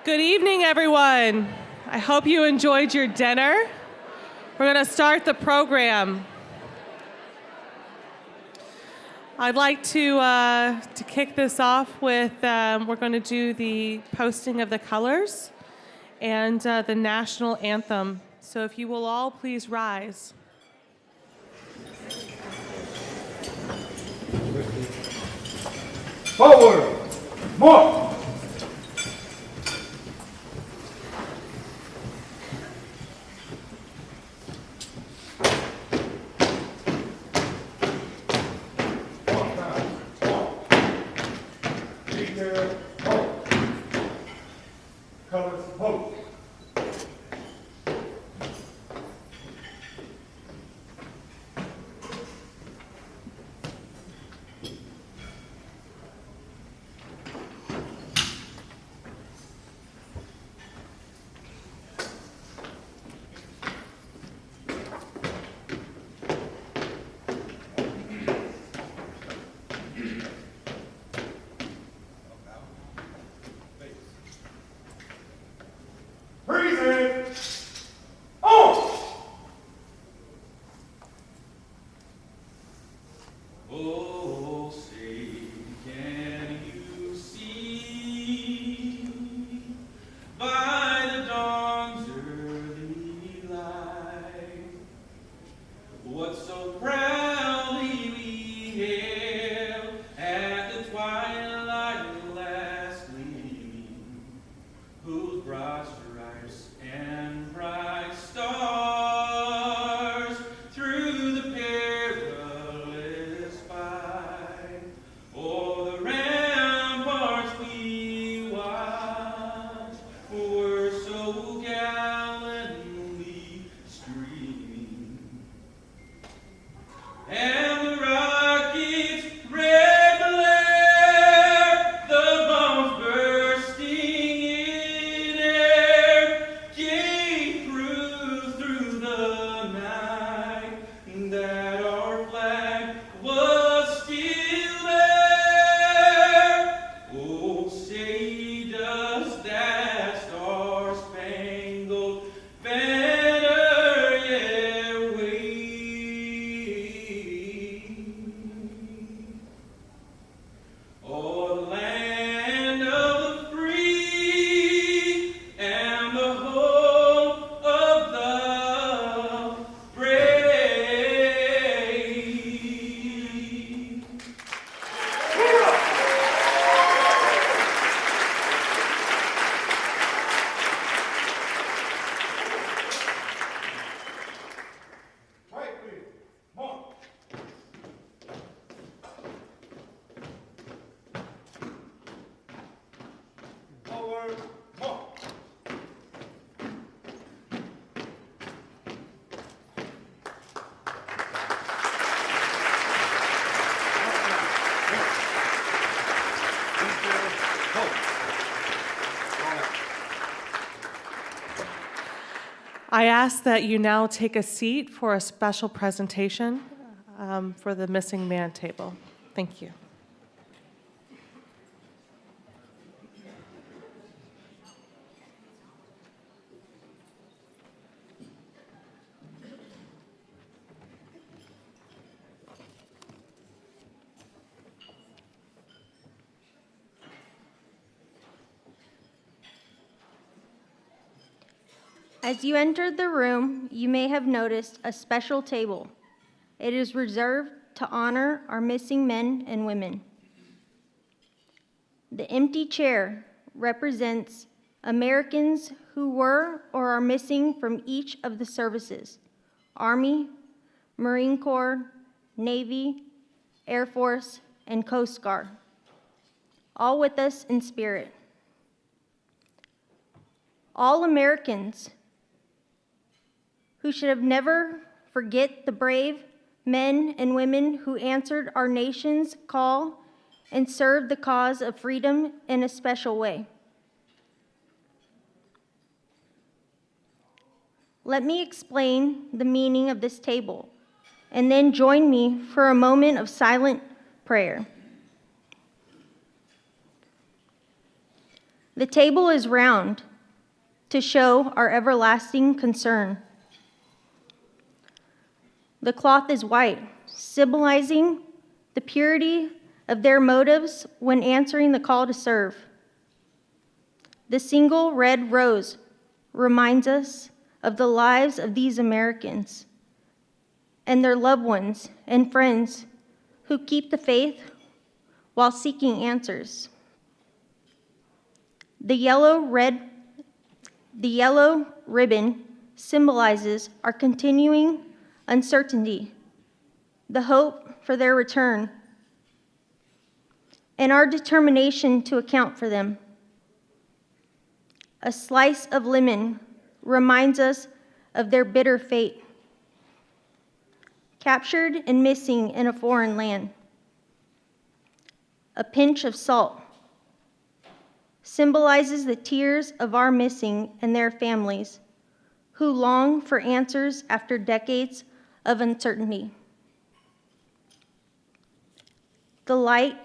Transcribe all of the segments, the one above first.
Good evening, everyone. I hope you enjoyed your dinner. We're going to start the program. I'd like to kick this off with, we're going to do the posting of the colors and the national anthem. So if you will all please rise. Forward, march! Colors vote. Oh, say, can you see by the dawn's early light what so proudly we hailed at the twilight last gleaming, whose broad stripes and bright stars through the perilous fight o'er the ramparts we watched were so gallantly streaming, and the rocket's red glare, the bombs bursting in air, gave proof through the night that our flag was still there. Oh, say does that star-spangled banner yet wave o'er the land of the free and the home of the brave. Right wheel, march! Forward, march! I ask that you now take a seat for a special presentation for the Missing Man table. Thank you. As you entered the room, you may have noticed a special table. It is reserved to honor our missing men and women. The empty chair represents Americans who were or are missing from each of the services: Army, Marine Corps, Navy, Air Force, and Coast Guard, all with us in spirit. All Americans who should have never forget the brave men and women who answered our nation's call and served the cause of freedom in a special way. Let me explain the meaning of this table, and then join me for a moment of silent prayer. The table is round to show our everlasting concern. The cloth is white, symbolizing the purity of their motives when answering the call to serve. The single red rose reminds us of the lives of these Americans and their loved ones and friends who keep the faith while seeking answers. The yellow ribbon symbolizes our continuing uncertainty, the hope for their return, and our determination to account for them. A slice of lemon reminds us of their bitter fate, captured and missing in a foreign land. A pinch of salt symbolizes the tears of our missing and their families who long for answers after decades of uncertainty. The light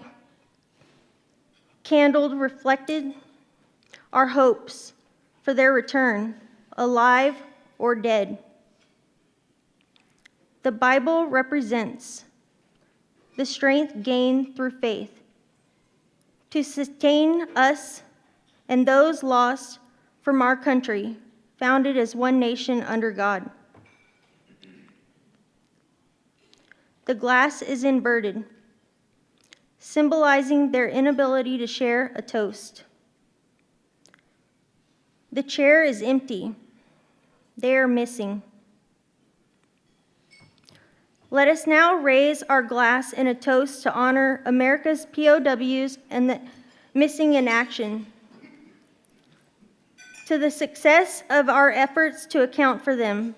candle reflected our hopes for their return, alive or dead. The Bible represents the strength gained through faith to sustain us and those lost from our country, founded as one nation under God. The glass is inverted, symbolizing their inability to share a toast. The chair is empty. They are missing. Let us now raise our glass in a toast to honor America's POWs and the missing in action, to the success of our efforts to account for them,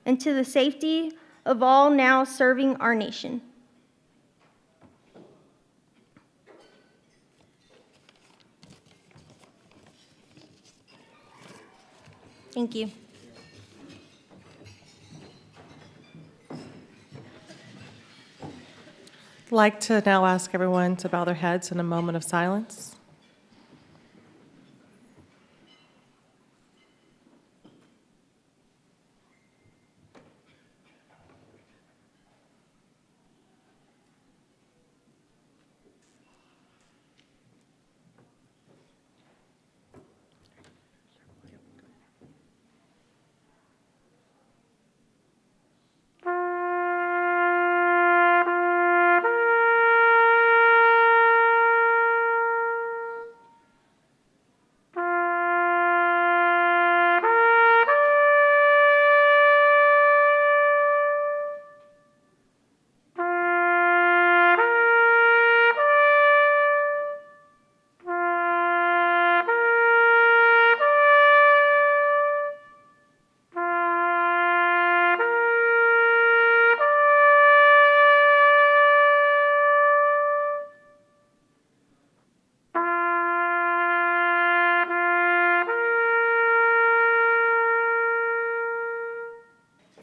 and to the safety of all now serving our nation. Thank you. I'd like to now ask everyone to bow their heads in a moment of silence.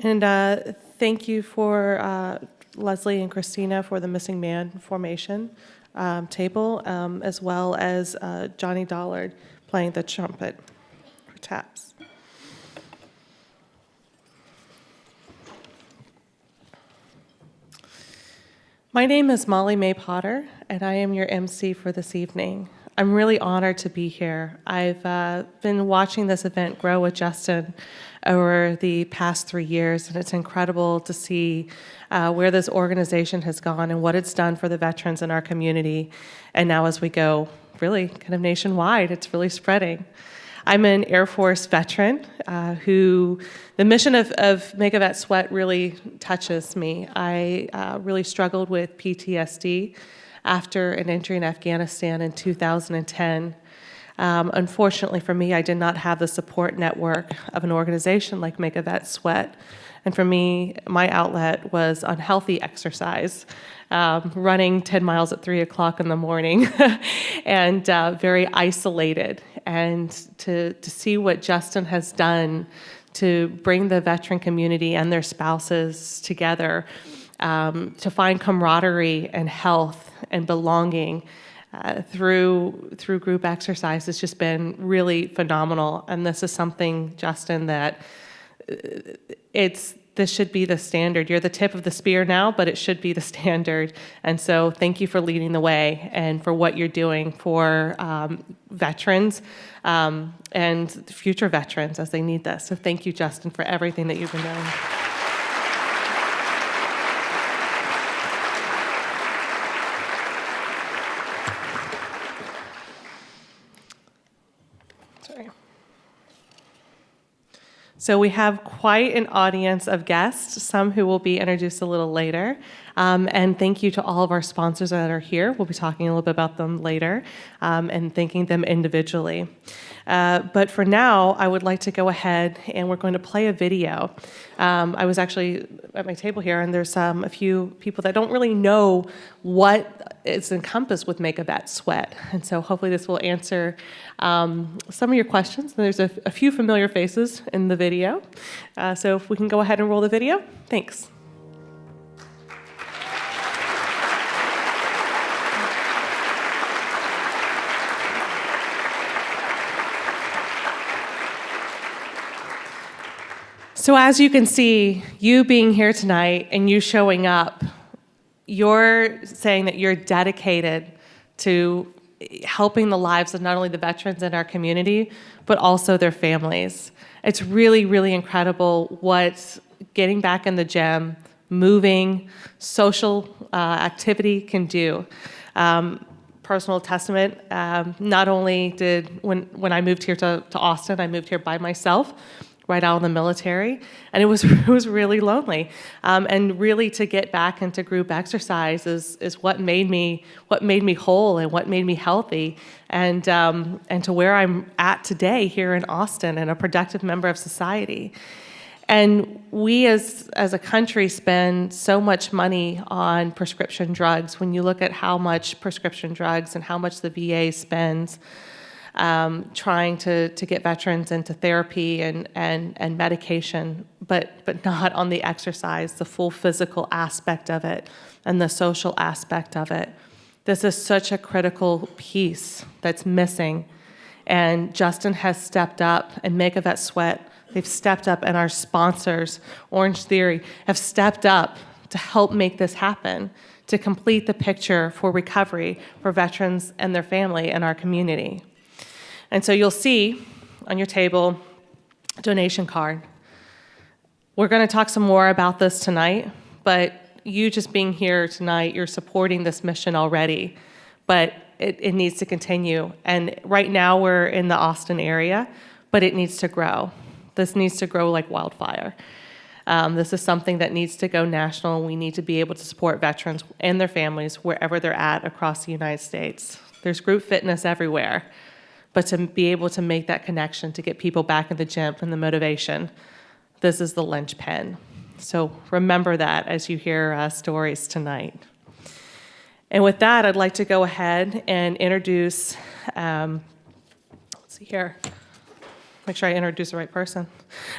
And thank you for Leslie and Christina for the Missing Man formation table, as well as Johnny Dollard playing the trumpet or taps. My name is Molly Mae Potter, and I am your MC for this evening. I'm really honored to be here. I've been watching this event grow with Justin over the past 3 years, and it's incredible to see where this organization has gone and what it's done for the veterans in our community. And now as we go really kind of nationwide, it's really spreading. I'm an Air Force veteran who the mission of Make a Vet Sweat really touches me. I really struggled with PTSD after an entry in Afghanistan in 2010. Unfortunately for me, I did not have the support network of an organization like Make a Vet Sweat. And for me, my outlet was unhealthy exercise, running 10 miles at 3 o'clock in the morning, and very isolated. And to see what Justin has done to bring the veteran community and their spouses together, to find camaraderie and health and belonging, through group exercise has just been really phenomenal. And this is something, Justin, that this should be the standard. You're the tip of the spear now, but it should be the standard. And so thank you for leading the way and for what you're doing for veterans and future veterans as they need this. So thank you, Justin, for everything that you've been doing. So we have quite an audience of guests, some who will be introduced a little later. And thank you to all of our sponsors that are here. We'll be talking a little bit about them later and thanking them individually. But for now, I would like to go ahead and we're going to play a video. I was actually at my table here, and there's a few people that don't really know what is encompassed with Make a Vet Sweat. And so hopefully this will answer some of your questions. And there's a few familiar faces in the video. So if we can go ahead and roll the video. Thanks. So as you can see, you being here tonight and you showing up, you're saying that you're dedicated to helping the lives of not only the veterans in our community, but also their families. It's really, really incredible what getting back in the gym, moving, social activity can do. Personal testament, not only did, when I moved here to Austin, I moved here by myself, right out of the military, and it was really lonely. And really to get back into group exercise is what made me whole and what made me healthy, and to where I'm at today here in Austin and a productive member of society. And we as a country spend so much money on prescription drugs. When you look at how much prescription drugs and how much the VA spends trying to get veterans into therapy and medication, but not on the exercise, the full physical aspect of it and the social aspect of it. This is such a critical piece that's missing. And Justin has stepped up, and Make a Vet Sweat, they've stepped up, and our sponsors, Orange Theory, have stepped up to help make this happen, to complete the picture for recovery for veterans and their family in our community. And so you'll see on your table a donation card. We're going to talk some more about this tonight, but you just being here tonight, you're supporting this mission already, but it needs to continue. And right now we're in the Austin area, but it needs to grow. This needs to grow like wildfire. This is something that needs to go national. We need to be able to support veterans and their families wherever they're at across the United States. There's group fitness everywhere. But to be able to make that connection, to get people back in the gym and the motivation, this is the linchpin. So remember that as you hear stories tonight. And with that, I'd like to go ahead and introduce, let's see here, make sure I introduce the right person.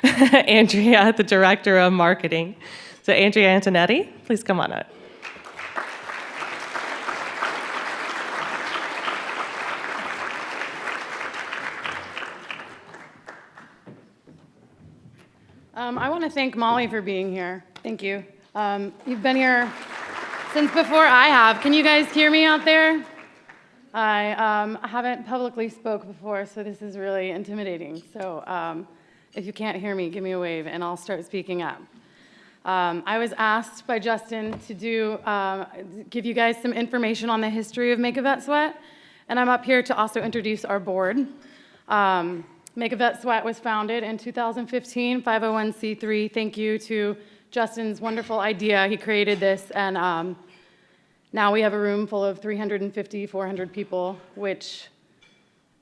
Andrea, the Director of Marketing. So Andrea Antonetti, please come on up. I want to thank Molly for being here. Thank you. You've been here since before I have. Can you guys hear me out there? I haven't publicly spoke before, so this is really intimidating. So if you can't hear me, give me a wave, and I'll start speaking up. I was asked by Justin to give you guys some information on the history of Make a Vet Sweat, and I'm up here to also introduce our board. Make a Vet Sweat was founded in 2015, 501c3. Thank you to Justin's wonderful idea. He created this, and now we have a room full of 350, 400 people, which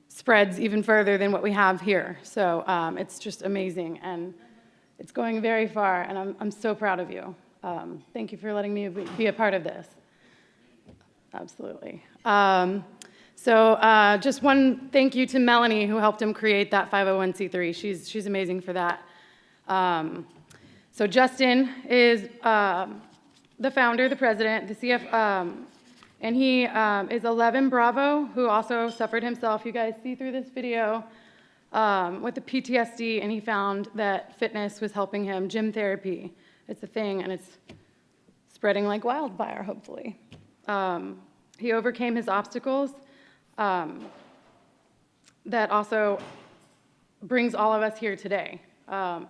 spreads even further than what we have here. So it's just amazing, and it's going very far, and I'm so proud of you. Thank you for letting me be a part of this. Absolutely. So just one thank you to Melanie, who helped him create that 501c3. She's amazing for that. So Justin is the founder, the president, the And he is 11 Bravo, who also suffered himself. You guys see through this video with the PTSD, and he found that fitness was helping him. Gym therapy, it's a thing, and it's spreading like wildfire, hopefully. He overcame his obstacles. That also brings all of us here today. I'm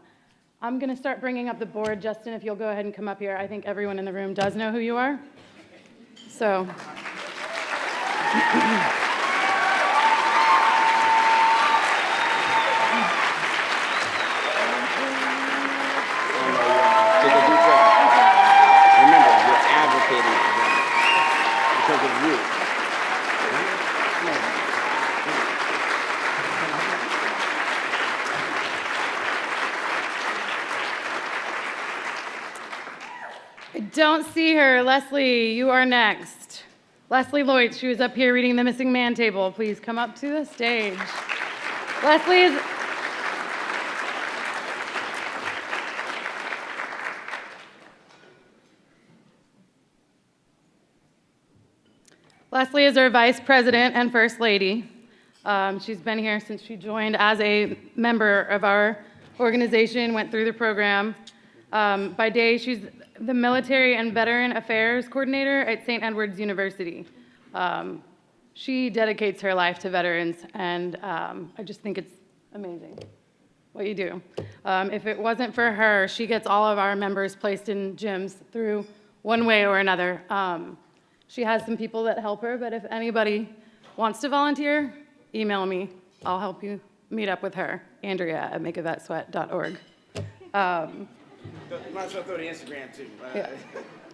going to start bringing up the board. Justin, if you'll go ahead and come up here. I think everyone in the room does know who you are. So. Take a deep breath. Remember, you're advocating for them because of you. I don't see her. Leslie, you are next. Leslie Lloyd, she was up here reading the missing man table. Please come up to the stage. Leslie is our Vice President and First Lady. She's been here since she joined as a member of our organization, went through the program. By day, she's the Military and Veteran Affairs Coordinator at St. Edward's University. She dedicates her life to veterans, and I just think it's amazing what you do. If it wasn't for her, she gets all of our members placed in gyms through one way or another. She has some people that help her, but if anybody wants to volunteer, email me. I'll help you meet up with her, Andrea@makeavetsweat.org. Might as well throw the Instagram too. Yeah.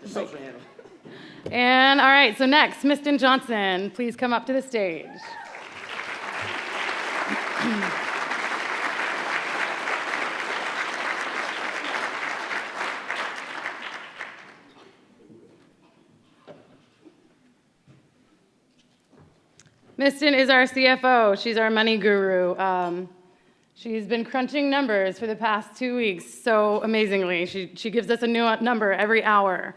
The social handle. And all right, so next, Miston Johnson, please come up to the stage. Miston is our CFO. She's our money guru. She's been crunching numbers for the past 2 weeks so amazingly. She gives us a new number every hour.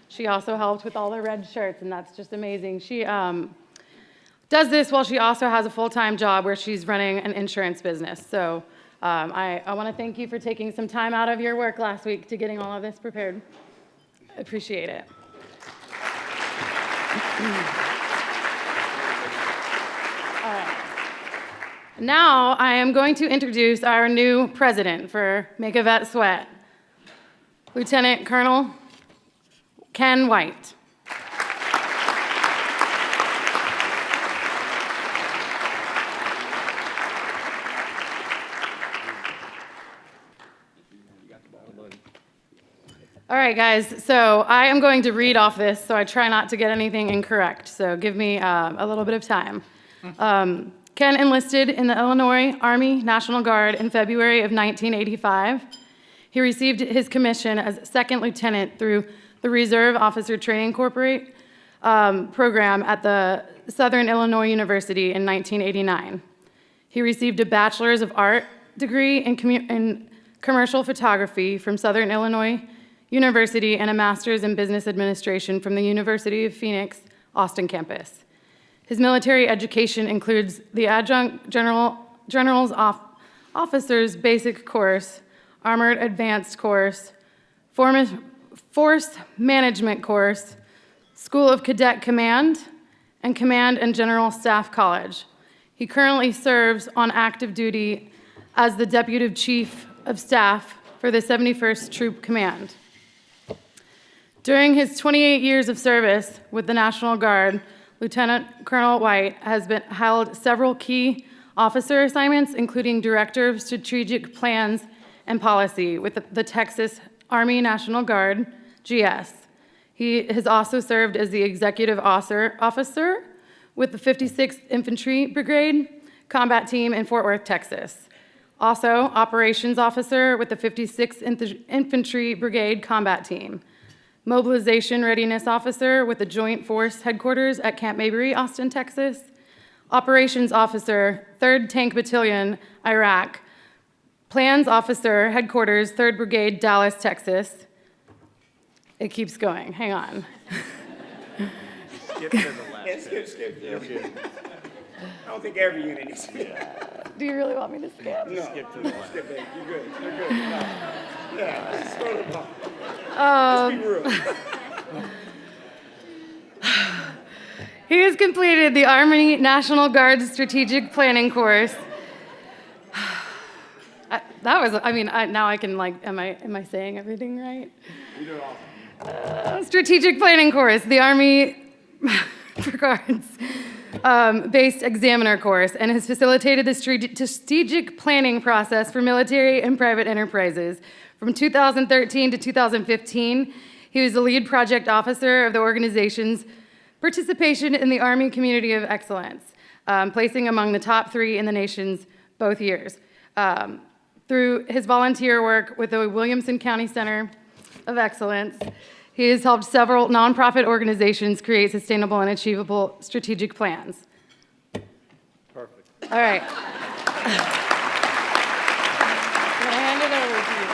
She also helped with all the red shirts, and that's just amazing. She does this while she also has a full-time job where she's running an insurance business. So I want to thank you for taking some time out of your work last week to getting all of this prepared. I appreciate it. All right. Now I am going to introduce our new president for Make a Vet Sweat, Lieutenant Colonel Ken White. All right, guys, so I am going to read off this, so I try not to get anything incorrect, so give me a little bit of time. Ken enlisted in the Illinois Army National Guard in February of 1985. He received his commission as second lieutenant through the Reserve Officer Training program at the Southern Illinois University in 1989. He received a Bachelor's of Art degree in commercial photography from Southern Illinois University and a Master's in Business Administration from the University of Phoenix, Austin campus. His military education includes the Adjunct General's Officer's Basic Course, Armored Advanced Course, Force Management Course, School of Cadet Command, and Command and General Staff College. He currently serves on active duty as the Deputy Chief of Staff for the 71st Troop Command. During his 28 years of service with the National Guard, Lieutenant Colonel White has held several key officer assignments, including Director of Strategic Plans and Policy with the Texas Army National Guard, GS. He has also served as the Executive Officer with the 56th Infantry Brigade Combat Team in Fort Worth, Texas. Also, Operations Officer with the 56th Infantry Brigade Combat Team. Mobilization Readiness Officer with the Joint Force Headquarters at Camp Mabry, Austin, Texas. Operations Officer, 3rd Tank Battalion, Iraq. Plans Officer, Headquarters, 3rd Brigade, Dallas, Texas. It keeps going, hang on. Skip to the left. Skip. I don't think every unit needs to. Do you really want me to skip? No. Skip to the left. Skip, baby. You're good. No. Yeah, just throw the ball. Um, Let's be real. He has completed the Army National Guard's strategic planning course. Now I can am I saying everything right? You do it all. Strategic planning course, the Army Guards based examiner course, and has facilitated the strategic planning process for military and private enterprises. From 2013 to 2015, he was the lead project officer of the organization's participation in the Army Community of Excellence, placing among the top 3 in the nations both years. Through his volunteer work with the Williamson County Center of Excellence, he has helped several nonprofit organizations create sustainable and achievable strategic plans. Perfect. All right. I'm gonna hand it over to you.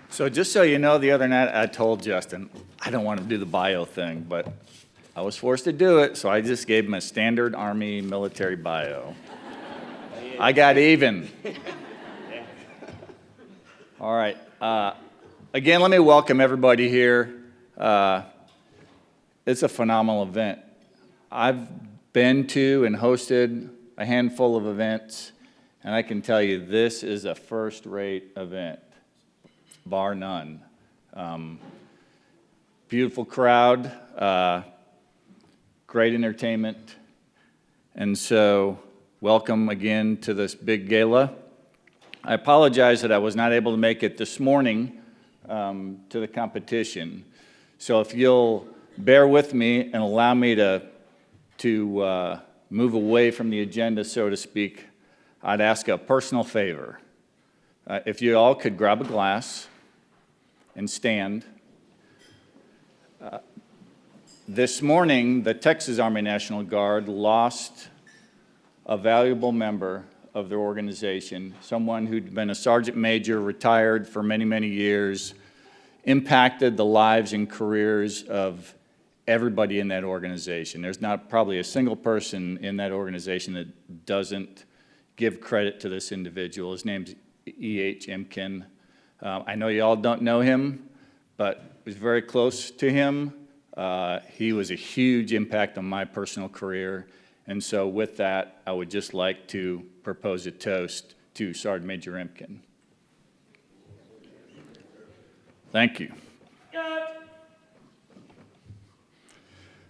So just so you know, the other night I told Justin, I don't want to do the bio thing, but I was forced to do it, so I just gave him a standard Army military bio. I got even. All right. Again, let me welcome everybody here. It's a phenomenal event. I've been to and hosted a handful of events, and I can tell you this is a first-rate event, bar none. Beautiful crowd, great entertainment, and so welcome again to this big gala. I apologize that I was not able to make it this morning to the competition. So if you'll bear with me and allow me to move away from the agenda, so to speak, I'd ask a personal favor. If you all could grab a glass and stand. This morning, the Texas Army National Guard lost a valuable member of their organization, someone who'd been a sergeant major, retired for many, many years, impacted the lives and careers of everybody in that organization. There's not probably a single person in that organization that doesn't give credit to this individual. His name's E.H. Emkin. I know you all don't know him, but was very close to him. He was a huge impact on my personal career. And so with that, I would just like to propose a toast to Sergeant Major Emkin. Thank you.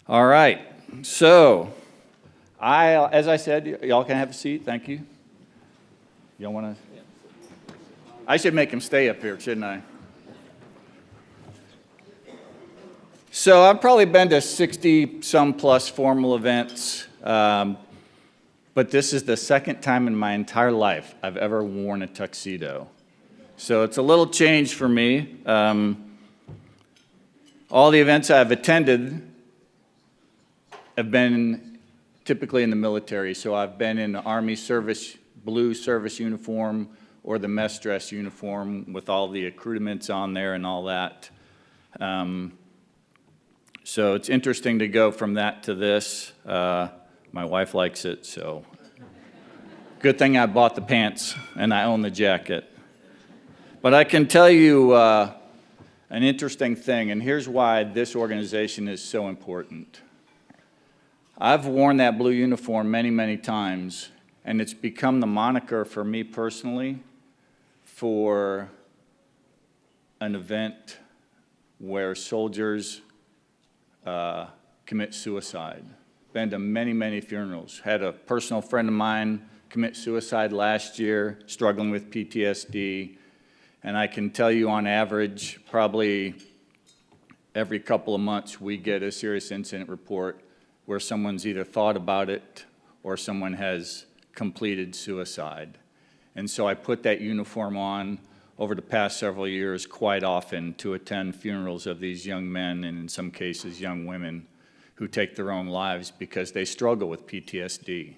All right. So, as I said, y'all can have a seat. Thank you. Y'all want to? I should make him stay up here, shouldn't I? So I've probably been to 60-some plus formal events, but this is the second time in my entire life I've ever worn a tuxedo. So it's a little change for me. All the events I've attended have been typically in the military. So I've been in the Army service, blue service uniform, or the mess dress uniform with all the accoutrements on there and all that. So it's interesting to go from that to this. My wife likes it, so good thing I bought the pants and I own the jacket. But I can tell you an interesting thing, and here's why this organization is so important. I've worn that blue uniform many, many times, and it's become the moniker for me personally for an event where soldiers commit suicide. Been to many, many funerals. Had a personal friend of mine commit suicide last year, struggling with PTSD. And I can tell you on average, probably every couple of months, we get a serious incident report where someone's either thought about it or someone has completed suicide. And so I put that uniform on over the past several years quite often to attend funerals of these young men and in some cases young women who take their own lives because they struggle with PTSD.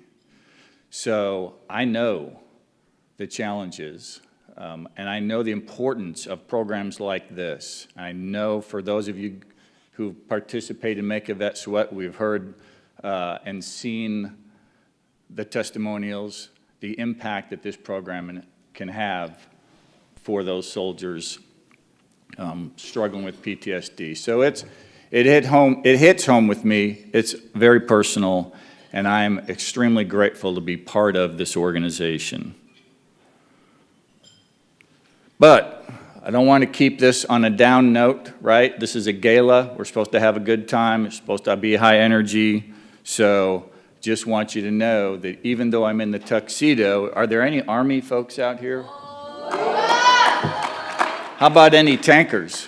So I know the challenges And I know the importance of programs like this. I know for those of you who participate in Make a Vet Sweat, we've heard and seen the testimonials, the impact that this program can have for those soldiers struggling with PTSD. So it hits home with me. It's very personal, and I'm extremely grateful to be part of this organization. But I don't want to keep this on a down note, right? This is a gala. We're supposed to have a good time. It's supposed to be high energy. So just want you to know that even though I'm in the tuxedo, are there any Army folks out here? How about any tankers?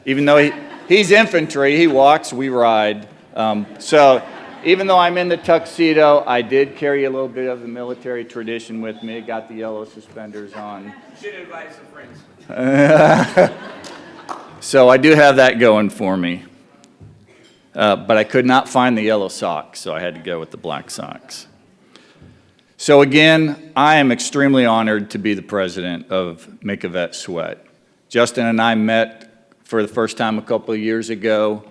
Even though he's infantry, he walks, we ride. So even though I'm in the tuxedo, I did carry a little bit of the military tradition with me. Got the yellow suspenders on. Should invite some friends. So I do have that going for me. But I could not find the yellow socks, so I had to go with the black socks. So again, I am extremely honored to be the president of Make a Vet Sweat. Justin and I met for the first time a couple of years ago.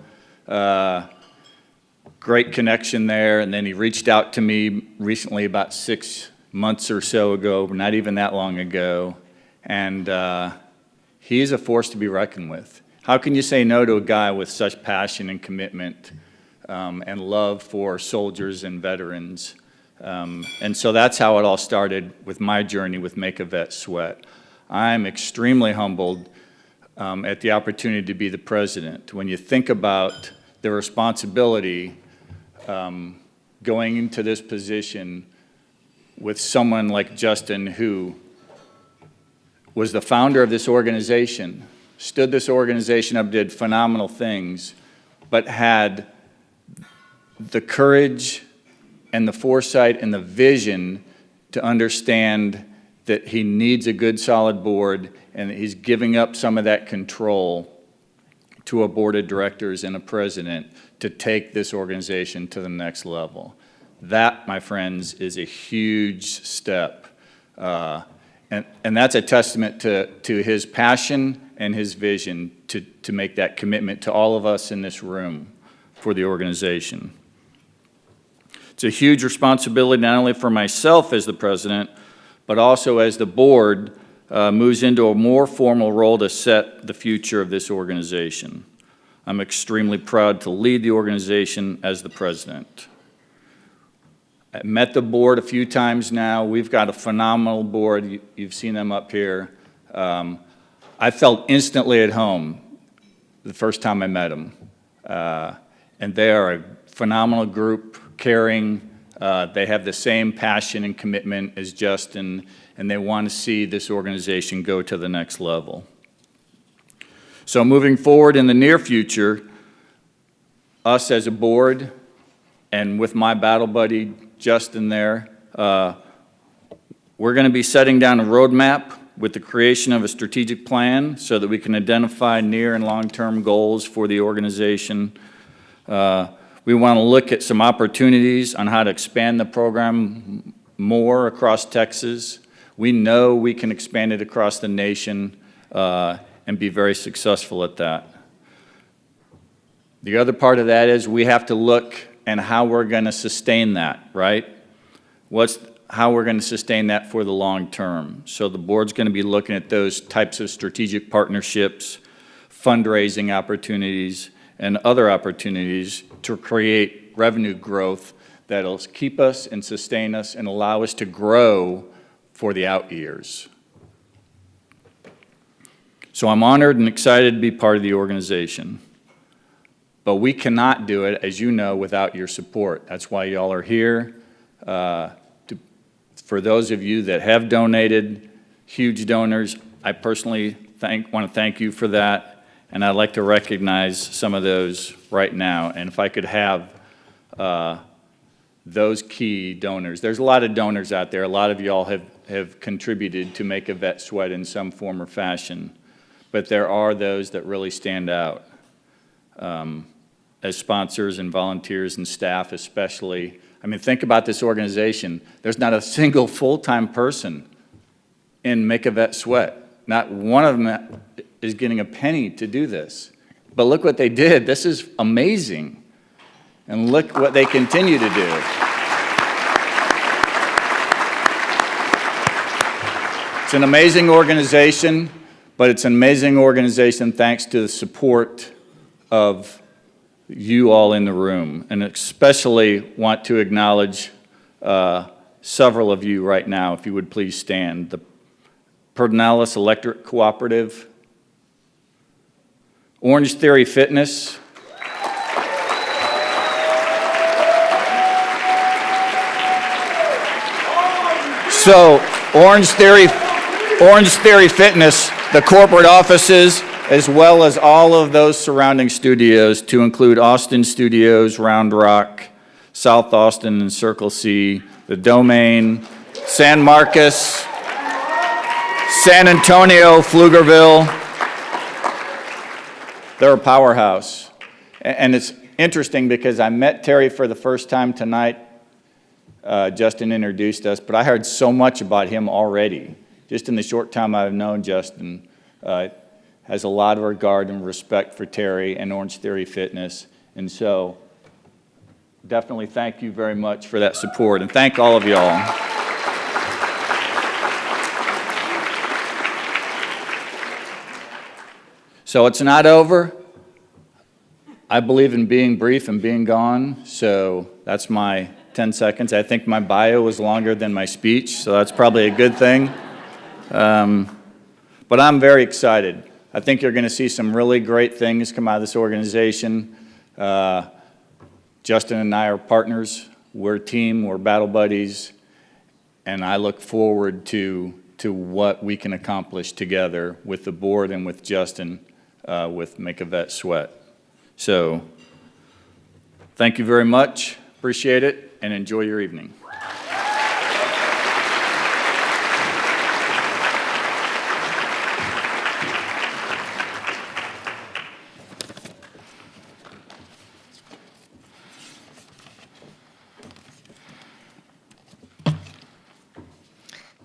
Great connection there, and then he reached out to me recently about 6 months or so ago, not even that long ago, and he's a force to be reckoned with. How can you say no to a guy with such passion and commitment and love for soldiers and veterans? And so that's how it all started with my journey with Make a Vet Sweat. I'm extremely humbled at the opportunity to be the president. When you think about the responsibility going into this position with someone like Justin, who was the founder of this organization, stood this organization up, did phenomenal things, but had the courage and the foresight and the vision to understand that he needs a good solid board and that he's giving up some of that control to a board of directors and a president to take this organization to the next level. That, my friends, is a huge step. And that's a testament to his passion and his vision to make that commitment to all of us in this room for the organization. It's a huge responsibility not only for myself as the president, but also as the board moves into a more formal role to set the future of this organization. I'm extremely proud to lead the organization as the president. I met the board a few times now. We've got a phenomenal board. You've seen them up here. I felt instantly at home the first time I met them. And they are a phenomenal group, caring. They have the same passion and commitment as Justin, and they want to see this organization go to the next level. So moving forward in the near future, us as a board, and with my battle buddy, Justin there, we're going to be setting down a roadmap with the creation of a strategic plan so that we can identify near and long-term goals for the organization. We want to look at some opportunities on how to expand the program more across Texas. We know we can expand it across the nation and be very successful at that. The other part of that is we have to look at how we're going to sustain that, right? How we're going to sustain that for the long term. So the board's going to be looking at those types of strategic partnerships, fundraising opportunities, and other opportunities to create revenue growth that'll keep us and sustain us and allow us to grow for the out years. So I'm honored and excited to be part of the organization. But we cannot do it, as you know, without your support. That's why y'all are here. For those of you that have donated, huge donors, I personally want to thank you for that. And I'd like to recognize some of those right now. And if I could have those key donors. There's a lot of donors out there. A lot of y'all have contributed to Make a Vet Sweat in some form or fashion. But there are those that really stand out. As sponsors and volunteers and staff especially. I mean, think about this organization. There's not a single full-time person in Make a Vet Sweat. Not one of them is getting a penny to do this. But look what they did. This is amazing. And look what they continue to do. It's an amazing organization, but it's an amazing organization thanks to the support of you all in the room. And especially want to acknowledge several of you right now, if you would please stand. The Pedernales Electric Cooperative, Orange Theory Fitness, so Orange Theory Fitness, the corporate offices, as well as all of those surrounding studios, to include Austin Studios, Round Rock, South Austin and Circle C, the Domain, San Marcos, San Antonio, Pflugerville. They're a powerhouse. And it's interesting because I met Terry for the first time tonight. Justin introduced us, but I heard so much about him already. Just in the short time I've known Justin, has a lot of regard and respect for Terry and Orange Theory Fitness. And so definitely thank you very much for that support, and thank all of y'all. So it's not over. I believe in being brief and being gone, so that's my 10 seconds. I think my bio was longer than my speech, so that's probably a good thing. But I'm very excited. I think you're going to see some really great things come out of this organization. Justin and I are partners. We're a team. We're battle buddies. And I look forward to what we can accomplish together with the board and with Justin with Make a Vet Sweat. So thank you very much. Appreciate it, and enjoy your evening.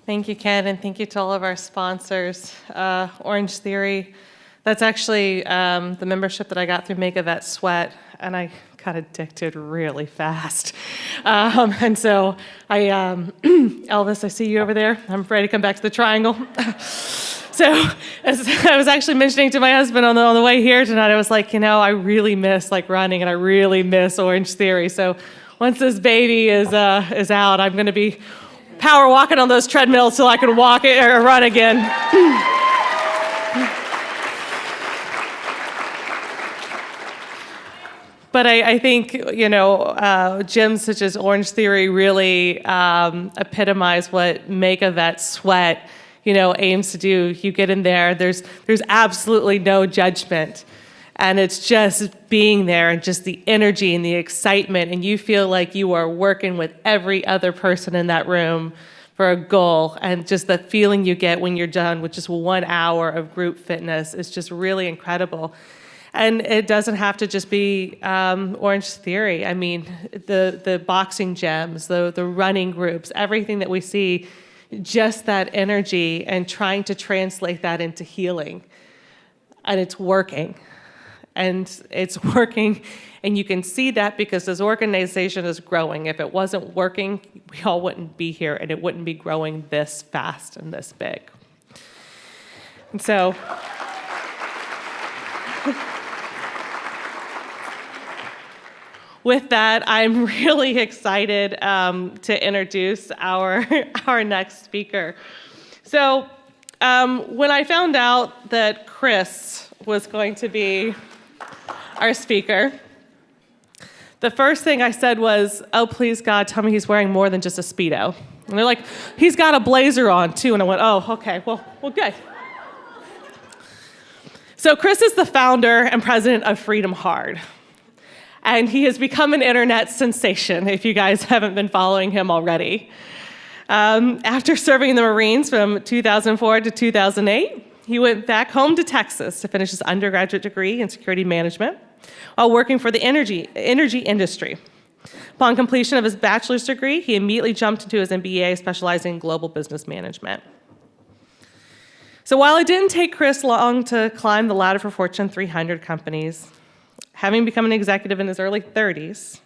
Thank you, Ken, and thank you to all of our sponsors. Orange Theory, that's actually the membership that I got through Make a Vet Sweat, and I got addicted really fast. And so Elvis, I see you over there. I'm ready to come back to the triangle. So as I was actually mentioning to my husband on the way here tonight, I was like, you know, I really miss like running, and I really miss Orange Theory. So once this baby is out, I'm going to be power walking on those treadmills till I can walk it or run again. But I think, you know, gyms such as Orange Theory really epitomize what Make a Vet Sweat, you know, aims to do. You get in there, there's absolutely no judgment. And it's just being there and just the energy and the excitement, and you feel like you are working with every other person in that room for a goal, and just the feeling you get when you're done with just 1 hour of group fitness is just really incredible. And it doesn't have to just be Orange Theory. I mean, the boxing gyms, the running groups, everything that we see, just that energy and trying to translate that into healing. And it's working. And it's working, and you can see that because this organization is growing. If it wasn't working, we all wouldn't be here, and it wouldn't be growing this fast and this big. And so, with that, I'm really excited to introduce our next speaker. So, when I found out that Chris was going to be our speaker, the first thing I said was, oh, please, God, tell me he's wearing more than just a Speedo. And they're like, he's got a blazer on, too. And I went, oh, okay, well, good. So Chris is the founder and president of Freedom Hard. And he has become an internet sensation, if you guys haven't been following him already. After serving in the Marines from 2004 to 2008, he went back home to Texas to finish his undergraduate degree in security management while working for the energy industry. Upon completion of his bachelor's degree, he immediately jumped into his MBA, specializing in global business management. So while it didn't take Chris long to climb the ladder for Fortune 300 companies, having become an executive in his early 30s,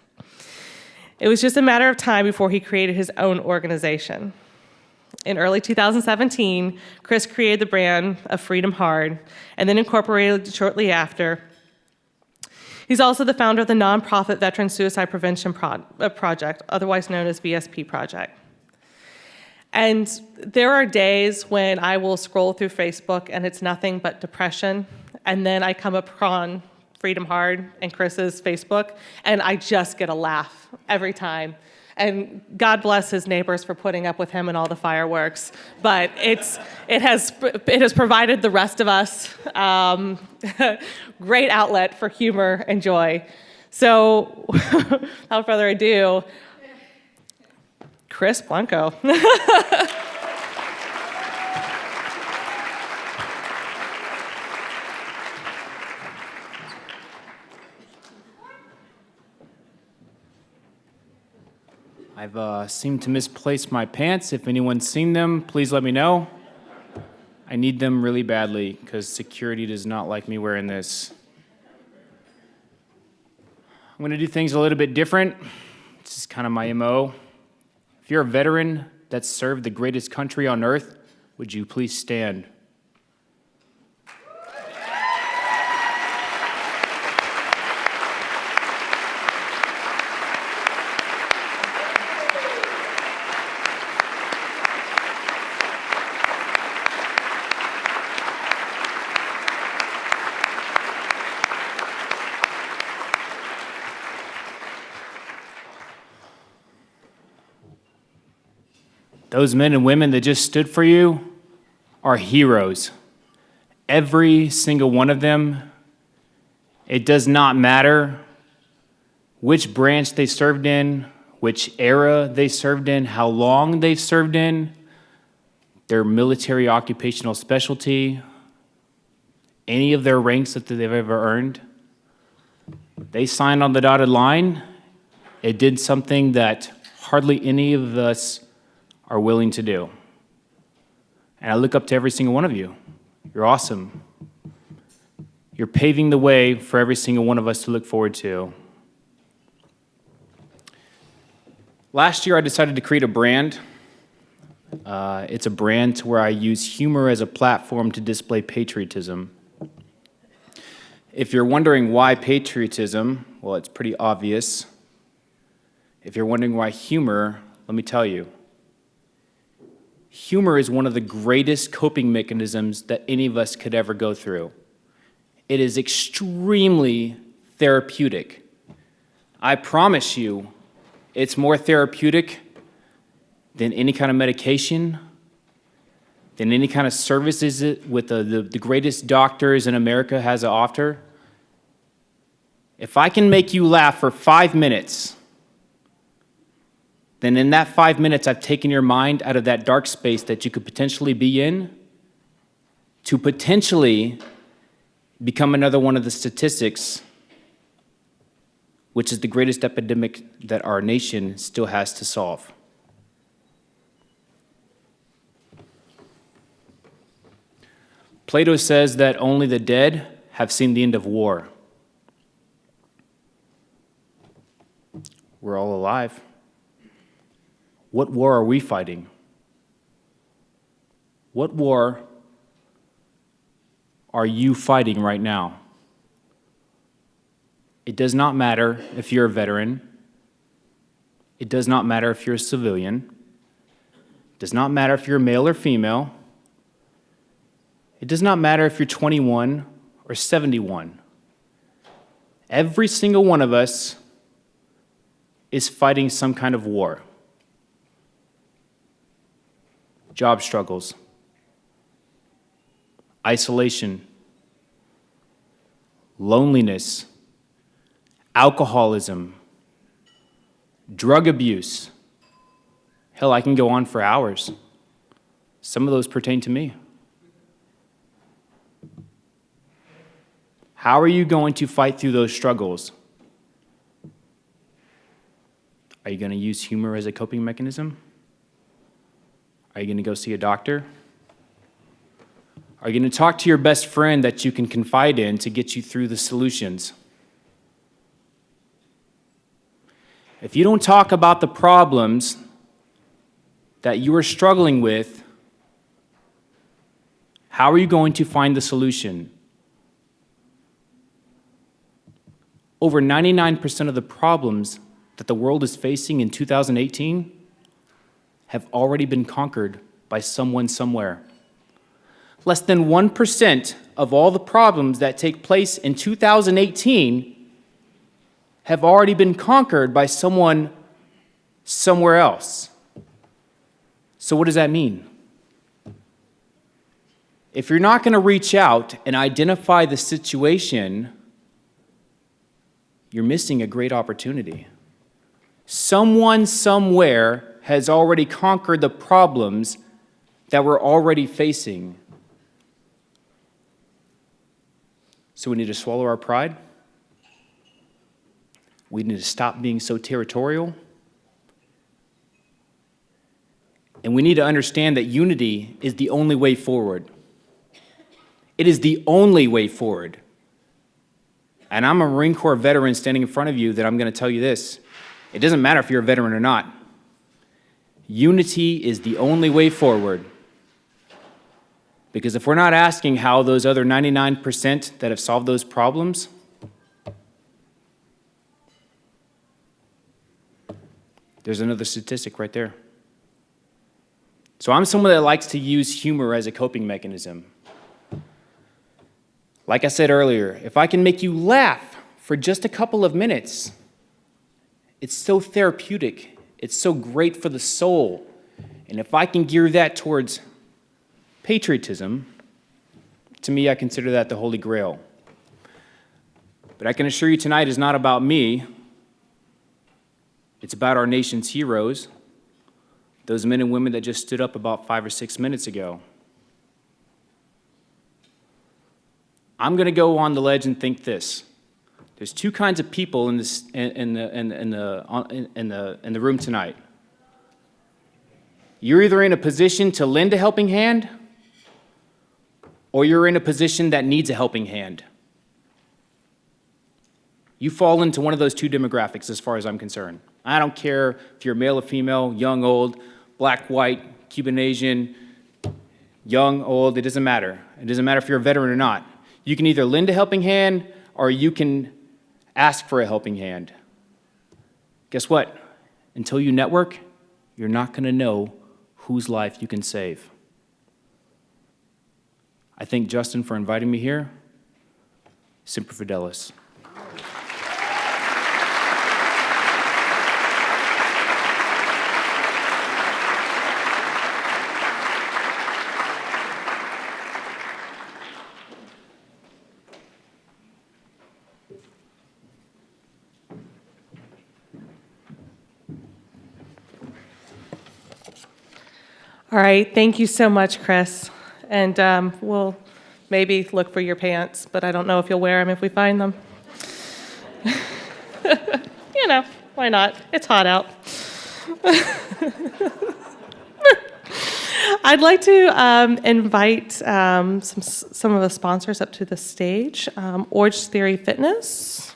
it was just a matter of time before he created his own organization. In early 2017, Chris created the brand of Freedom Hard and then incorporated it shortly after. He's also the founder of the nonprofit Veteran Suicide Prevention Project, otherwise known as VSP Project. And there are days when I will scroll through Facebook and it's nothing but depression, and then I come upon Freedom Hard and Chris's Facebook, and I just get a laugh every time. And God bless his neighbors for putting up with him and all the fireworks, but it has provided the rest of us great outlet for humor and joy. So, without further ado, Chris Blanco. I've seemed to misplace my pants. If anyone's seen them, please let me know. I need them really badly because security does not like me wearing this. I'm going to do things a little bit different. This is kind of my MO. If you're a veteran that served the greatest country on earth, would you please stand? Those men and women that just stood for you are heroes. Every single one of them. It does not matter which branch they served in, which era they served in, how long they've served in, their military occupational specialty, any of their ranks that they've ever earned. They signed on the dotted line. It did something that hardly any of us are willing to do. And I look up to every single one of you. You're awesome. You're paving the way for every single one of us to look forward to. Last year, I decided to create a brand. It's a brand to where I use humor as a platform to display patriotism. If you're wondering why patriotism, well, it's pretty obvious. If you're wondering why humor, let me tell you. Humor is one of the greatest coping mechanisms that any of us could ever go through. It is extremely therapeutic. I promise you, it's more therapeutic than any kind of medication, than any kind of services with the greatest doctors in America has to offer. If I can make you laugh for 5 minutes, then in that 5 minutes, I've taken your mind out of that dark space that you could potentially be in to potentially become another one of the statistics, which is the greatest epidemic that our nation still has to solve. Plato says that only the dead have seen the end of war. We're all alive. What war are we fighting? What war are you fighting right now? It does not matter if you're a veteran. It does not matter if you're a civilian. It does not matter if you're male or female. It does not matter if you're 21 or 71. Every single one of us is fighting some kind of war. Job struggles, isolation, loneliness, alcoholism, drug abuse. Hell, I can go on for hours. Some of those pertain to me. How are you going to fight through those struggles? Are you going to use humor as a coping mechanism? Are you going to go see a doctor? Are you going to talk to your best friend that you can confide in to get you through the solutions? If you don't talk about the problems that you are struggling with, how are you going to find the solution? Over 99% of the problems that the world is facing in 2018 have already been conquered by someone somewhere. Less than 1% of all the problems that take place in 2018 have already been conquered by someone somewhere else. So what does that mean? If you're not going to reach out and identify the situation, you're missing a great opportunity. Someone somewhere has already conquered the problems that we're already facing. So we need to swallow our pride. We need to stop being so territorial. And we need to understand that unity is the only way forward. It is the only way forward. And I'm a Marine Corps veteran standing in front of you that I'm going to tell you this. It doesn't matter if you're a veteran or not. Unity is the only way forward. Because if we're not asking how those other 99% that have solved those problems, there's another statistic right there. So I'm someone that likes to use humor as a coping mechanism. Like I said earlier, if I can make you laugh for just a couple of minutes, it's so therapeutic. It's so great for the soul. And if I can gear that towards patriotism, to me, I consider that the Holy Grail. But I can assure you tonight is not about me. It's about our nation's heroes, those men and women that just stood up about 5 or 6 minutes ago. I'm going to go on the ledge and think this. There's two kinds of people in the room tonight. You're either in a position to lend a helping hand, or you're in a position that needs a helping hand. You fall into one of those two demographics as far as I'm concerned. I don't care if you're male or female, young, old, black, white, Cuban, Asian, young, old, it doesn't matter. It doesn't matter if you're a veteran or not. You can either lend a helping hand or you can ask for a helping hand. Guess what? Until you network, you're not going to know whose life you can save. I thank Justin for inviting me here. Semper Fidelis. All right, thank you so much, Chris. And we'll maybe look for your pants, but I don't know if you'll wear them if we find them. You know, why not? It's hot out. I'd like to invite some of the sponsors up to the stage. Orange Theory Fitness.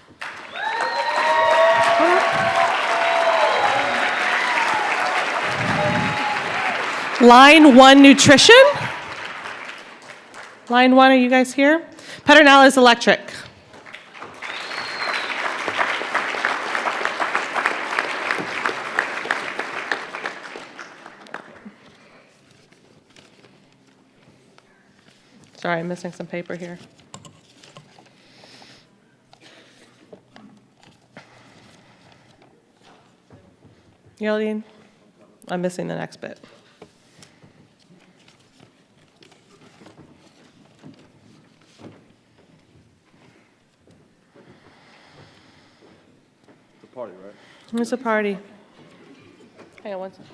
Line 1 Nutrition. Line 1, are you guys here? Pedernales Electric. Sorry, I'm missing some paper here. Yelene, I'm missing the next bit. Party, right? It's a party. Hang on one second.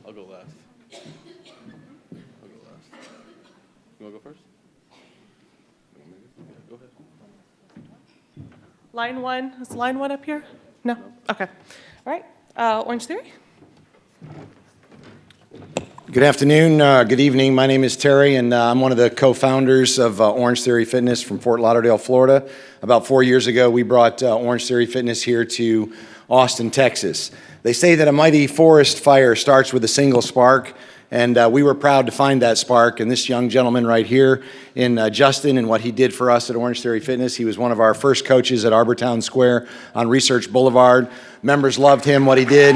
I'll go last. You want to go first? Go ahead. Line 1, is line 1 up here? No? Okay. All right, Orange Theory. Good afternoon, good evening. My name is Terry, and I'm one of the co-founders of Orange Theory Fitness from Fort Lauderdale, Florida. About 4 years ago, we brought Orange Theory Fitness here to Austin, Texas. They say that a mighty forest fire starts with a single spark, and we were proud to find that spark. And this young gentleman right here, in Justin, and what he did for us at Orange Theory Fitness, he was one of our first coaches at Arbortown Square on Research Boulevard. Members loved him, what he did.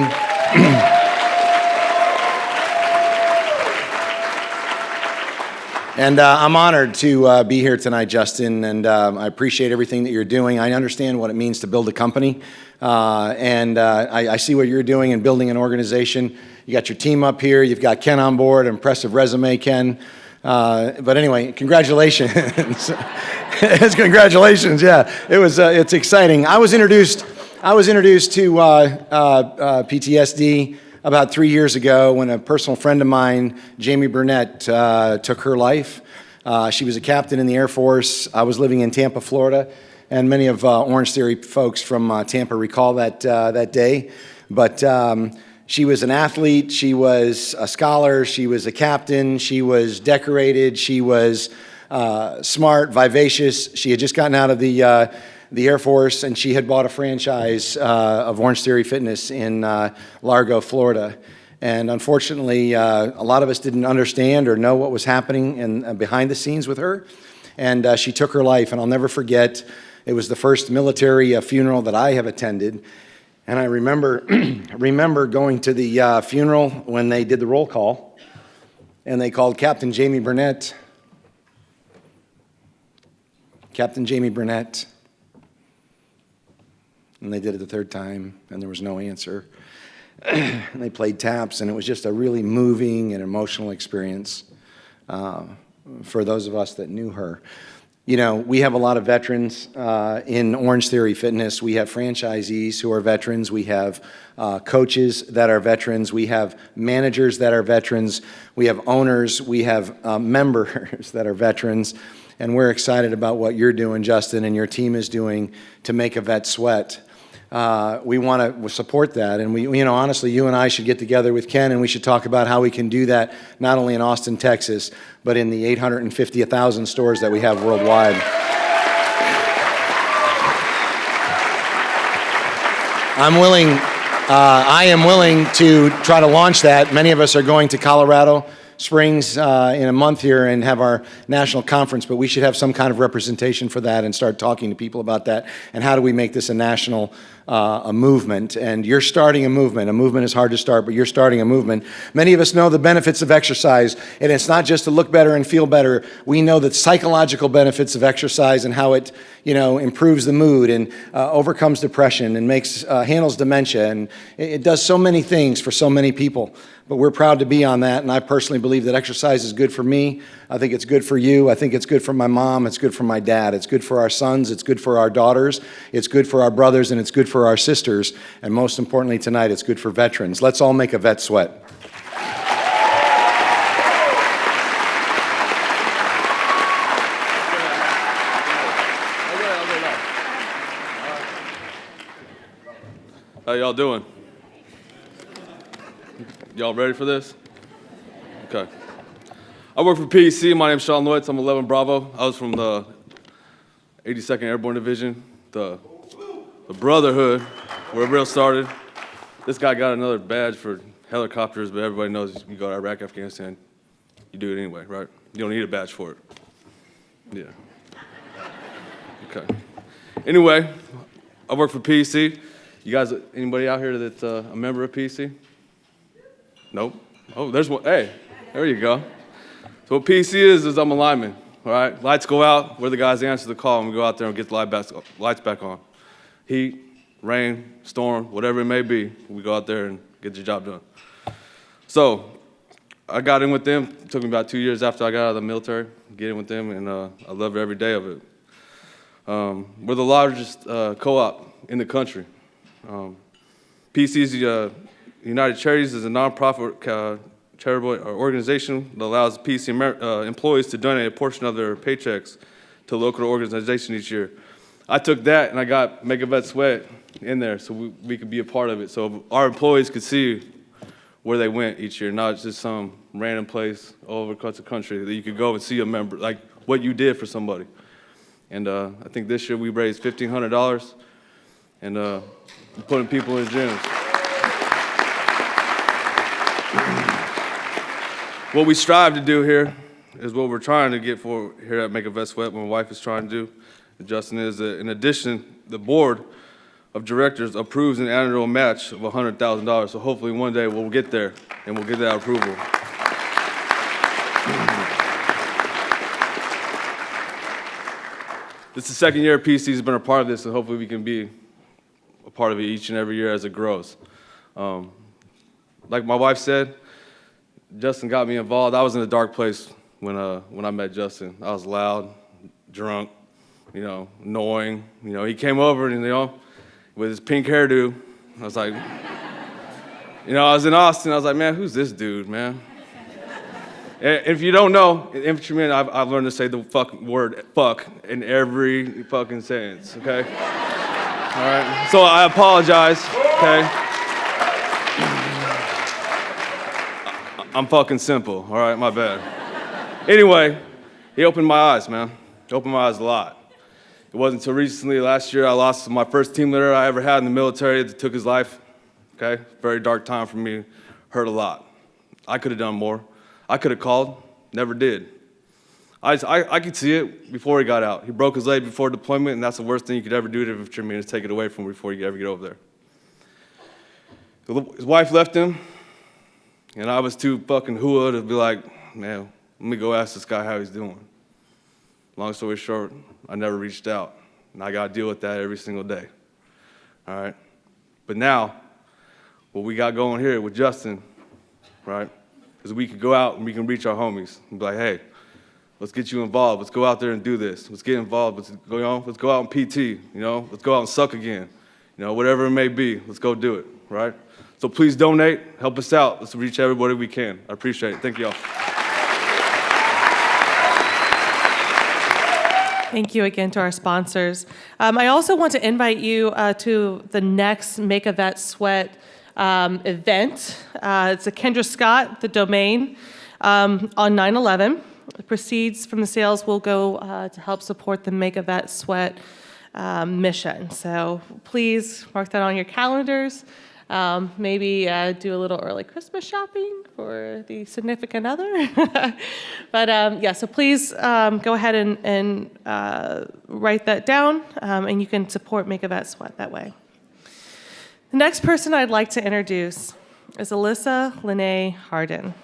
And I'm honored to be here tonight, Justin, and I appreciate everything that you're doing. I understand what it means to build a company, and I see what you're doing in building an organization. You got your team up here. You've got Ken on board. Impressive resume, Ken. But anyway, congratulations. Congratulations, yeah. It's exciting. I was introduced to PTSD about 3 years ago when a personal friend of mine, Jamie Burnett, took her life. She was a captain in the Air Force. I was living in Tampa, Florida, and many of Orange Theory folks from Tampa recall that day. But she was an athlete, she was a scholar, she was a captain, she was decorated, she was smart, vivacious. She had just gotten out of the Air Force, and she had bought a franchise of Orange Theory Fitness in Largo, Florida. And unfortunately, a lot of us didn't understand or know what was happening behind the scenes with her. And she took her life, and I'll never forget, it was the first military funeral that I have attended. And I remember going to the funeral when they did the roll call, and they called Captain Jamie Burnett. Captain Jamie Burnett. And they did it the third time, and there was no answer. And they played taps, and it was just a really moving and emotional experience for those of us that knew her. You know, we have a lot of veterans in Orange Theory Fitness. We have franchisees who are veterans. We have coaches that are veterans. We have managers that are veterans. We have owners. We have members that are veterans. And we're excited about what you're doing, Justin, and your team is doing to make a vet sweat. We want to support that, and honestly, you and I should get together with Ken, and we should talk about how we can do that not only in Austin, Texas, but in the 850,000 stores that we have worldwide. I am willing to try to launch that. Many of us are going to Colorado Springs in a month here and have our national conference, but we should have some kind of representation for that and start talking to people about that, and how do we make this a national a movement. And you're starting a movement. A movement is hard to start, but you're starting a movement. Many of us know the benefits of exercise, and it's not just to look better and feel better. We know the psychological benefits of exercise and how it improves the mood and overcomes depression and handles dementia, and it does so many things for so many people. But we're proud to be on that, and I personally believe that exercise is good for me. I think it's good for you. I think it's good for my mom. It's good for my dad. It's good for our sons. It's good for our daughters. It's good for our brothers, and it's good for our sisters. And most importantly tonight, it's good for veterans. Let's all make a vet sweat. How y'all doing? Y'all ready for this? Okay. I work for PEC. My name's Sean Lloyd. I'm 11 Bravo. I was from the 82nd Airborne Division, the Brotherhood, where it real started. This guy got another badge for helicopters, but everybody knows you go to Iraq, Afghanistan, you do it anyway, right? You don't need a badge for it. Yeah. Okay. Anyway, I work for PEC. You guys, anybody out here that's a member of PEC? Nope. Oh, there's one. Hey, there you go. So what PEC is I'm a lineman, all right? Lights go out, we're the guys that answer the call, and we go out there and get the lights back on. Heat, rain, storm, whatever it may be, we go out there and get the job done. So I got in with them. It took me about 2 years after I got out of the military, get in with them, and I love every day of it. We're the largest co-op in the country. PEC's United Charities is a nonprofit charitable organization that allows PEC employees to donate a portion of their paychecks to local organizations each year. I took that and I got Make a Vet Sweat in there so we could be a part of it, so our employees could see where they went each year, not just some random place all across the country that you could go and see a member, like what you did for somebody. And I think this year we raised $1,500 and putting people in gyms. What we strive to do here is what we're trying to get for here at Make a Vet Sweat, what my wife is trying to do, and Justin, is that in addition, the board of directors approves an annual match of $100,000. So hopefully one day we'll get there and we'll get that approval. This is the second year PC has been a part of this, and hopefully we can be a part of it each and every year as it grows. Like my wife said, Justin got me involved. I was in a dark place when I met Justin. I was loud, drunk, annoying. He came over and, with his pink hairdo, I was like, I was in Austin. I was like, man, who's this dude, man? And if you don't know, in infantryman, I've learned to say the fucking word fuck in every fucking sentence, okay? All right? So I apologize, okay? I'm fucking simple, all right? My bad. Anyway, he opened my eyes, man. He opened my eyes a lot. It wasn't until recently, last year, I lost my first team leader I ever had in the military that took his life, okay? Very dark time for me, hurt a lot. I could have done more. I could have called, never did. I could see it before he got out. He broke his leg before deployment, and that's the worst thing you could ever do to an infantryman is take it away from him before you ever get over there. His wife left him, and I was too fucking hua to be like, man, let me go ask this guy how he's doing. Long story short, I never reached out, and I got to deal with that every single day, all right? But now, what we got going here with Justin, right, is we could go out and we can reach our homies and be like, hey, let's get you involved. Let's go out there and do this. Let's get involved. Let's go out and PT, Let's go out and suck again. Whatever it may be, let's go do it, right? So please donate, help us out. Let's reach everybody we can. I appreciate it. Thank you all. Thank you again to our sponsors. I also want to invite you to the next Make a Vet Sweat event. It's a Kendra Scott, the domain, on 9/11. The proceeds from the sales will go to help support the Make a Vet Sweat mission. So please mark that on your calendars. Maybe do a little early Christmas shopping for the significant other. But so please go ahead and write that down, and you can support Make a Vet Sweat that way. The next person I'd like to introduce is Alyssa Lene Harden.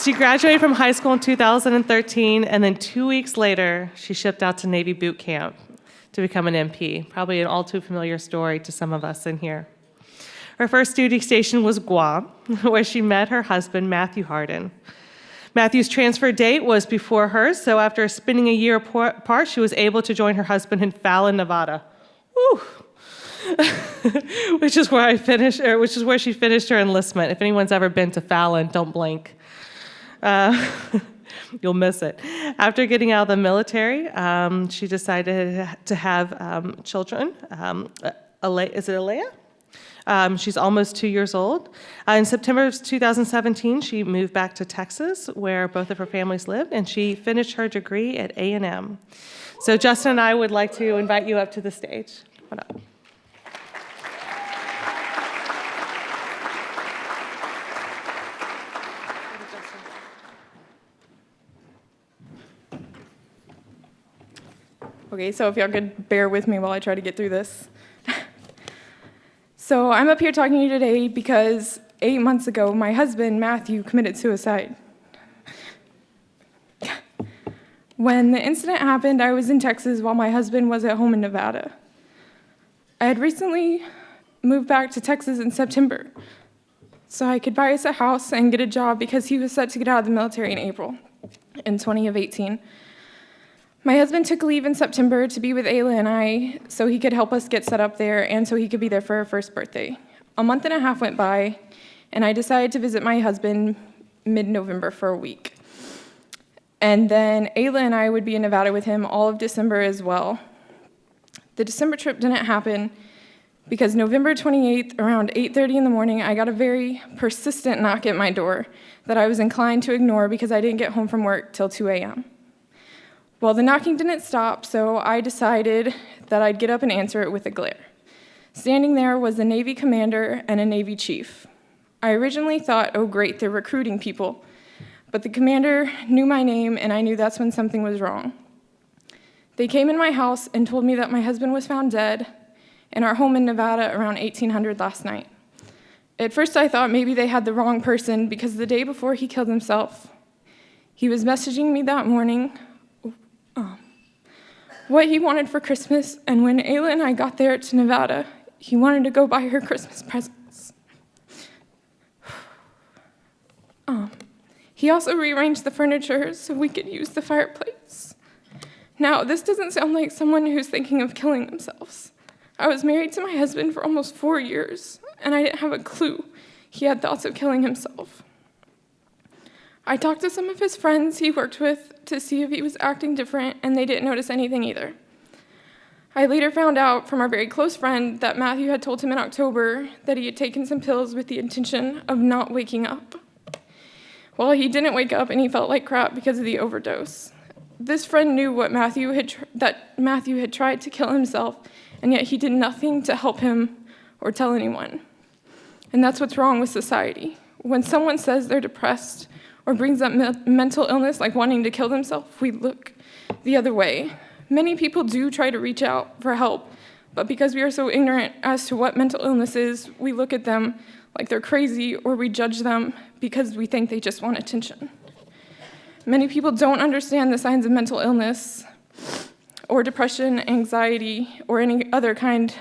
She graduated from high school in 2013, and then 2 weeks later, she shipped out to Navy boot camp to become an MP, probably an all too familiar story to some of us in here. Her first duty station was Guam, where she met her husband, Matthew Harden. Matthew's transfer date was before hers, so after spending a year apart, she was able to join her husband in Fallon, Nevada. Woo! which is where she finished her enlistment. If anyone's ever been to Fallon, don't blink. You'll miss it. After getting out of the military, she decided to have children. Is it Alea? She's almost 2 years old. In September of 2017, she moved back to Texas, where both of her families lived, and she finished her degree at A&M. So Justin and I would like to invite you up to the stage. Come on up. Okay, so if y'all could bear with me while I try to get through this. So I'm up here talking to you today because 8 months ago, my husband, Matthew, committed suicide. When the incident happened, I was in Texas while my husband was at home in Nevada. I had recently moved back to Texas in September, so I could buy us a house and get a job because he was set to get out of the military in April in 2018. My husband took leave in September to be with Ayla and I so he could help us get set up there and so he could be there for our first birthday. A month and a half went by, and I decided to visit my husband mid-November for a week. And then Ayla and I would be in Nevada with him all of December as well. The December trip didn't happen because November 28th, around 8:30 in the morning, I got a very persistent knock at my door that I was inclined to ignore because I didn't get home from work till 2 a.m. Well, the knocking didn't stop, so I decided that I'd get up and answer it with a glare. Standing there was a Navy commander and a Navy chief. I originally thought, oh great, they're recruiting people. But the commander knew my name, and I knew that's when something was wrong. They came in my house and told me that my husband was found dead in our home in Nevada around 1800 last night. At first I thought maybe they had the wrong person because the day before he killed himself, he was messaging me that morning what he wanted for Christmas, and when Ayla and I got there to Nevada, he wanted to go buy her Christmas presents. He also rearranged the furniture so we could use the fireplace. Now, this doesn't sound like someone who's thinking of killing themselves. I was married to my husband for almost 4 years, and I didn't have a clue he had thoughts of killing himself. I talked to some of his friends he worked with to see if he was acting different, and they didn't notice anything either. I later found out from our very close friend that Matthew had told him in October that he had taken some pills with the intention of not waking up. Well, he didn't wake up, and he felt like crap because of the overdose. This friend knew that Matthew had tried to kill himself, and yet he did nothing to help him or tell anyone. And that's what's wrong with society. When someone says they're depressed or brings up mental illness like wanting to kill themselves, we look the other way. Many people do try to reach out for help, but because we are so ignorant as to what mental illness is, we look at them like they're crazy, or we judge them because we think they just want attention. Many people don't understand the signs of mental illness or depression, anxiety, or any other kind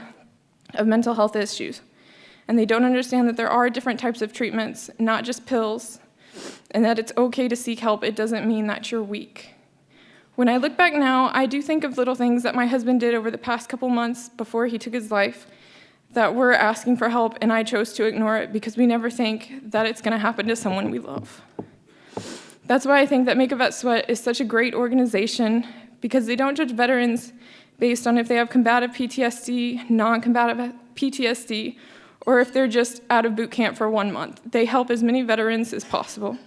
of mental health issues. And they don't understand that there are different types of treatments, not just pills, and that it's okay to seek help. It doesn't mean that you're weak. When I look back now, I do think of little things that my husband did over the past couple months before he took his life that were asking for help, and I chose to ignore it because we never think that it's going to happen to someone we love. That's why I think that Make a Vet Sweat is such a great organization, because they don't judge veterans based on if they have combative PTSD, non-combative PTSD, or if they're just out of boot camp for 1 month. They help as many veterans as possible.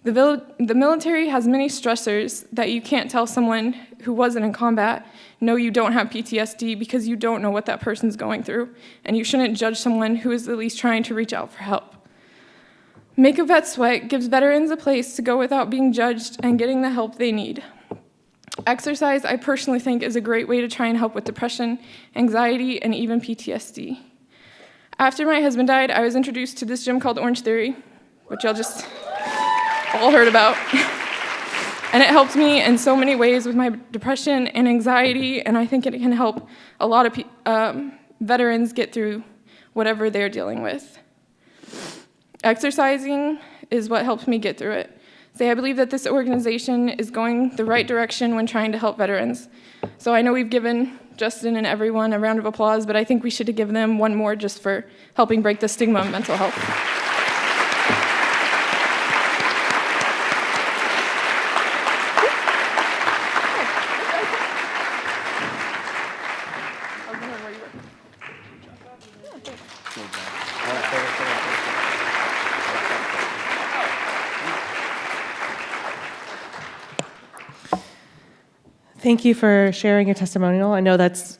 The military has many stressors that you can't tell someone who wasn't in combat, no, you don't have PTSD, because you don't know what that person's going through, and you shouldn't judge someone who is at least trying to reach out for help. Make a Vet Sweat gives veterans a place to go without being judged and getting the help they need. Exercise, I personally think, is a great way to try and help with depression, anxiety, and even PTSD. After my husband died, I was introduced to this gym called Orange Theory, which y'all just all heard about. And it helped me in so many ways with my depression and anxiety, and I think it can help a lot of veterans get through whatever they're dealing with. Exercising is what helps me get through it. So I believe that this organization is going the right direction when trying to help veterans. So I know we've given Justin and everyone a round of applause, but I think we should give them one more just for helping break the stigma of mental health. Thank you for sharing your testimonial. I know that's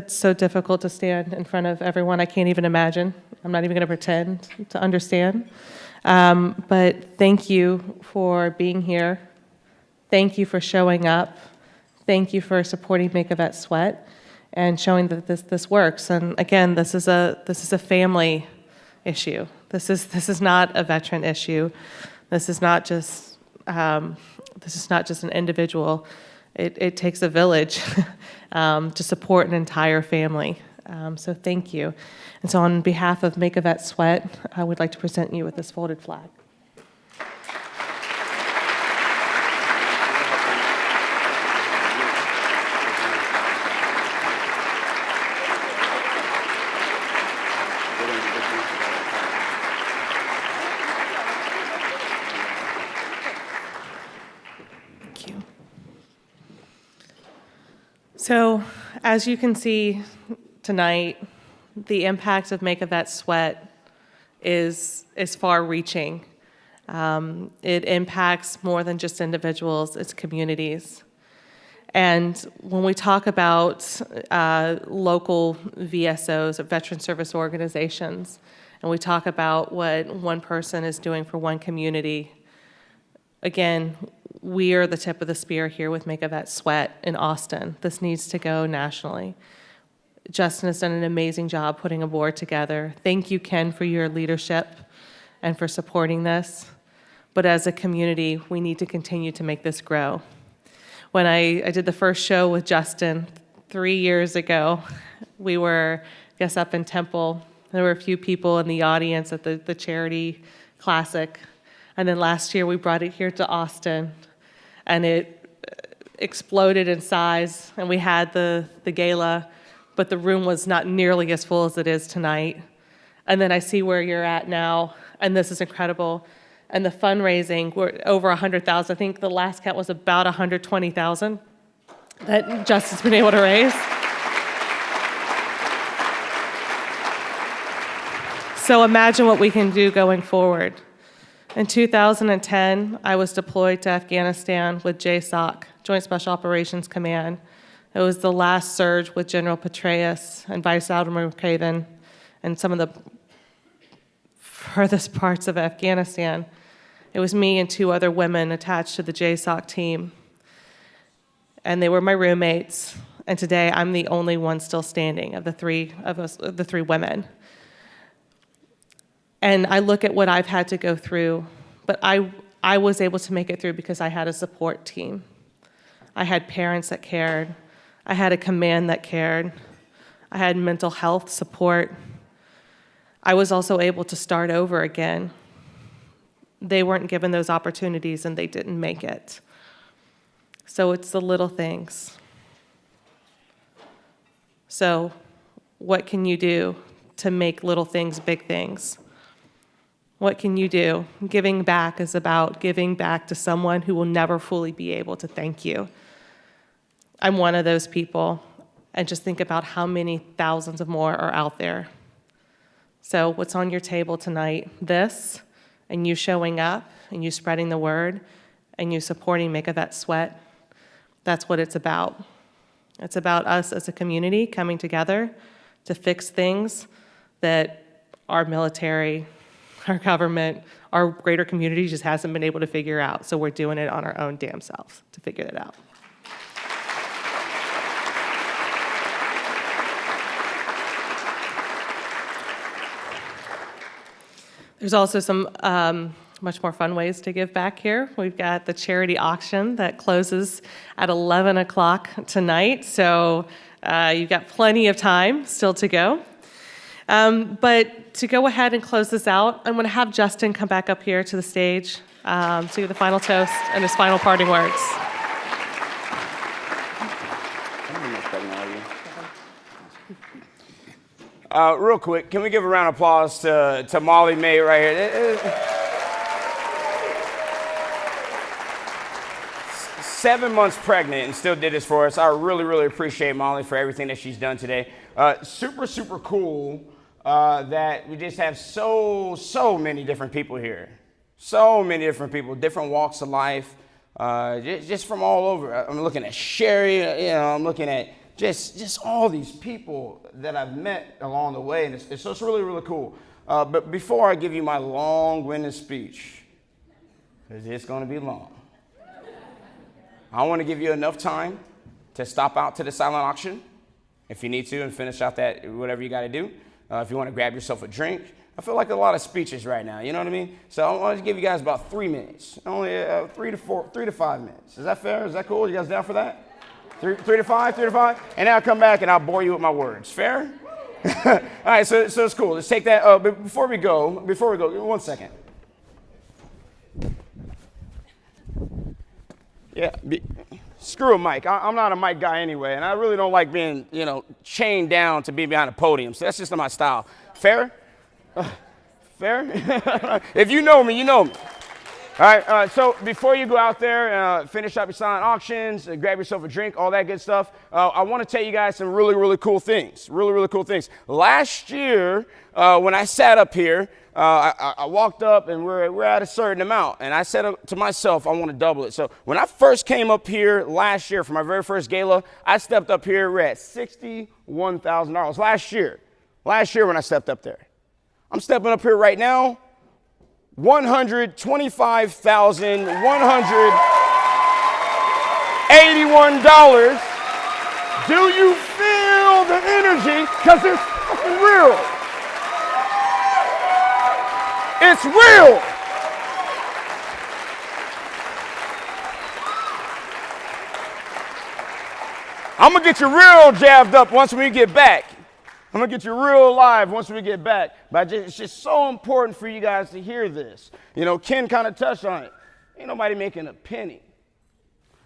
so difficult to stand in front of everyone. I can't even imagine. I'm not even going to pretend to understand. But thank you for being here. Thank you for showing up. Thank you for supporting Make a Vet Sweat and showing that this works. And again, this is a family issue. This is not a veteran issue. This is not just an individual. It takes a village to support an entire family. So thank you. And so on behalf of Make a Vet Sweat, I would like to present you with this folded flag. So, as you can see tonight, the impact of Make a Vet Sweat is far-reaching. It impacts more than just individuals, it's communities. And when we talk about local VSOs, or veteran service organizations, and we talk about what one person is doing for one community, again, we are the tip of the spear here with Make a Vet Sweat in Austin. This needs to go nationally. Justin has done an amazing job putting a board together. Thank you, Ken, for your leadership and for supporting this. But as a community, we need to continue to make this grow. When I did the first show with Justin 3 years ago, we were, I guess, up in Temple. There were a few people in the audience at the charity classic. And then last year, we brought it here to Austin, and it exploded in size, and we had the GALA, but the room was not nearly as full as it is tonight. And then I see where you're at now, and this is incredible. And the fundraising, we're over 100,000. I think the last count was about 120,000 that Justin's been able to raise. So imagine what we can do going forward. In 2010, I was deployed to Afghanistan with JSOC, Joint Special Operations Command. It was the last surge with General Petraeus and Vice Admiral McCraven and some of the furthest parts of Afghanistan. It was me and 2 other women attached to the JSOC team. And they were my roommates. And today, I'm the only one still standing of the three women. And I look at what I've had to go through, but I was able to make it through because I had a support team. I had parents that cared. I had a command that cared. I had mental health support. I was also able to start over again. They weren't given those opportunities and they didn't make it. So it's the little things. So what can you do to make little things big things? What can you do? Giving back is about giving back to someone who will never fully be able to thank you. I'm one of those people, and just think about how many thousands of more are out there. So what's on your table tonight? This, and you showing up, and you spreading the word, and you supporting Make a Vet Sweat. That's what it's about. It's about us as a community coming together to fix things that our military, our government, our greater community just hasn't been able to figure out. So we're doing it on our own damn selves to figure it out. There's also some much more fun ways to give back here. We've got the charity auction that closes at 11 o'clock tonight. So you've got plenty of time still to go. But to go ahead and close this out, I'm going to have Justin come back up here to the stage to give the final toast and his final parting words. Real quick, can we give a round of applause to Molly May right here? 7 months pregnant and still did this for us. I really, really appreciate Molly for everything that she's done today. Super, super cool that we just have so many different people here. So many different people, different walks of life, just from all over. I'm looking at Sherry, I'm looking at just all these people that I've met along the way, and it's really, really cool. But before I give you my long-winded speech, because it's going to be long, I want to give you enough time to stop out to the silent auction if you need to and finish out that whatever you got to do. If you want to grab yourself a drink. I feel like a lot of speeches right now, you know what I mean? So I want to give you guys about 3 minutes, only 3 to 5 minutes. Is that fair? Is that cool? You guys down for that? 3 to 5, 3 to 5? And then I'll come back and I'll bore you with my words. Fair? All right, so it's cool. Let's take that. But before we go, 1 second. Yeah, screw a mic. I'm not a mic guy anyway, and I really don't like being, chained down to be behind a podium. So that's just not my style. Fair? Fair? If you know me, you know me. All right, so before you go out there, finish up your silent auctions, grab yourself a drink, all that good stuff, I want to tell you guys some really, really cool things. Really, really cool things. Last year, when I sat up here, I walked up and we're at a certain amount, and I said to myself, I want to double it. So when I first came up here last year for my very first gala, I stepped up here, we're at $61,000 last year when I stepped up there. I'm stepping up here right now, $125,181. Do you feel the energy? Because it's fucking real. It's real. I'm going to get you real jabbed up once we get back. I'm going to get you real live once we get back. But it's just so important for you guys to hear this. You know, Ken kind of touched on it. Ain't nobody making a penny.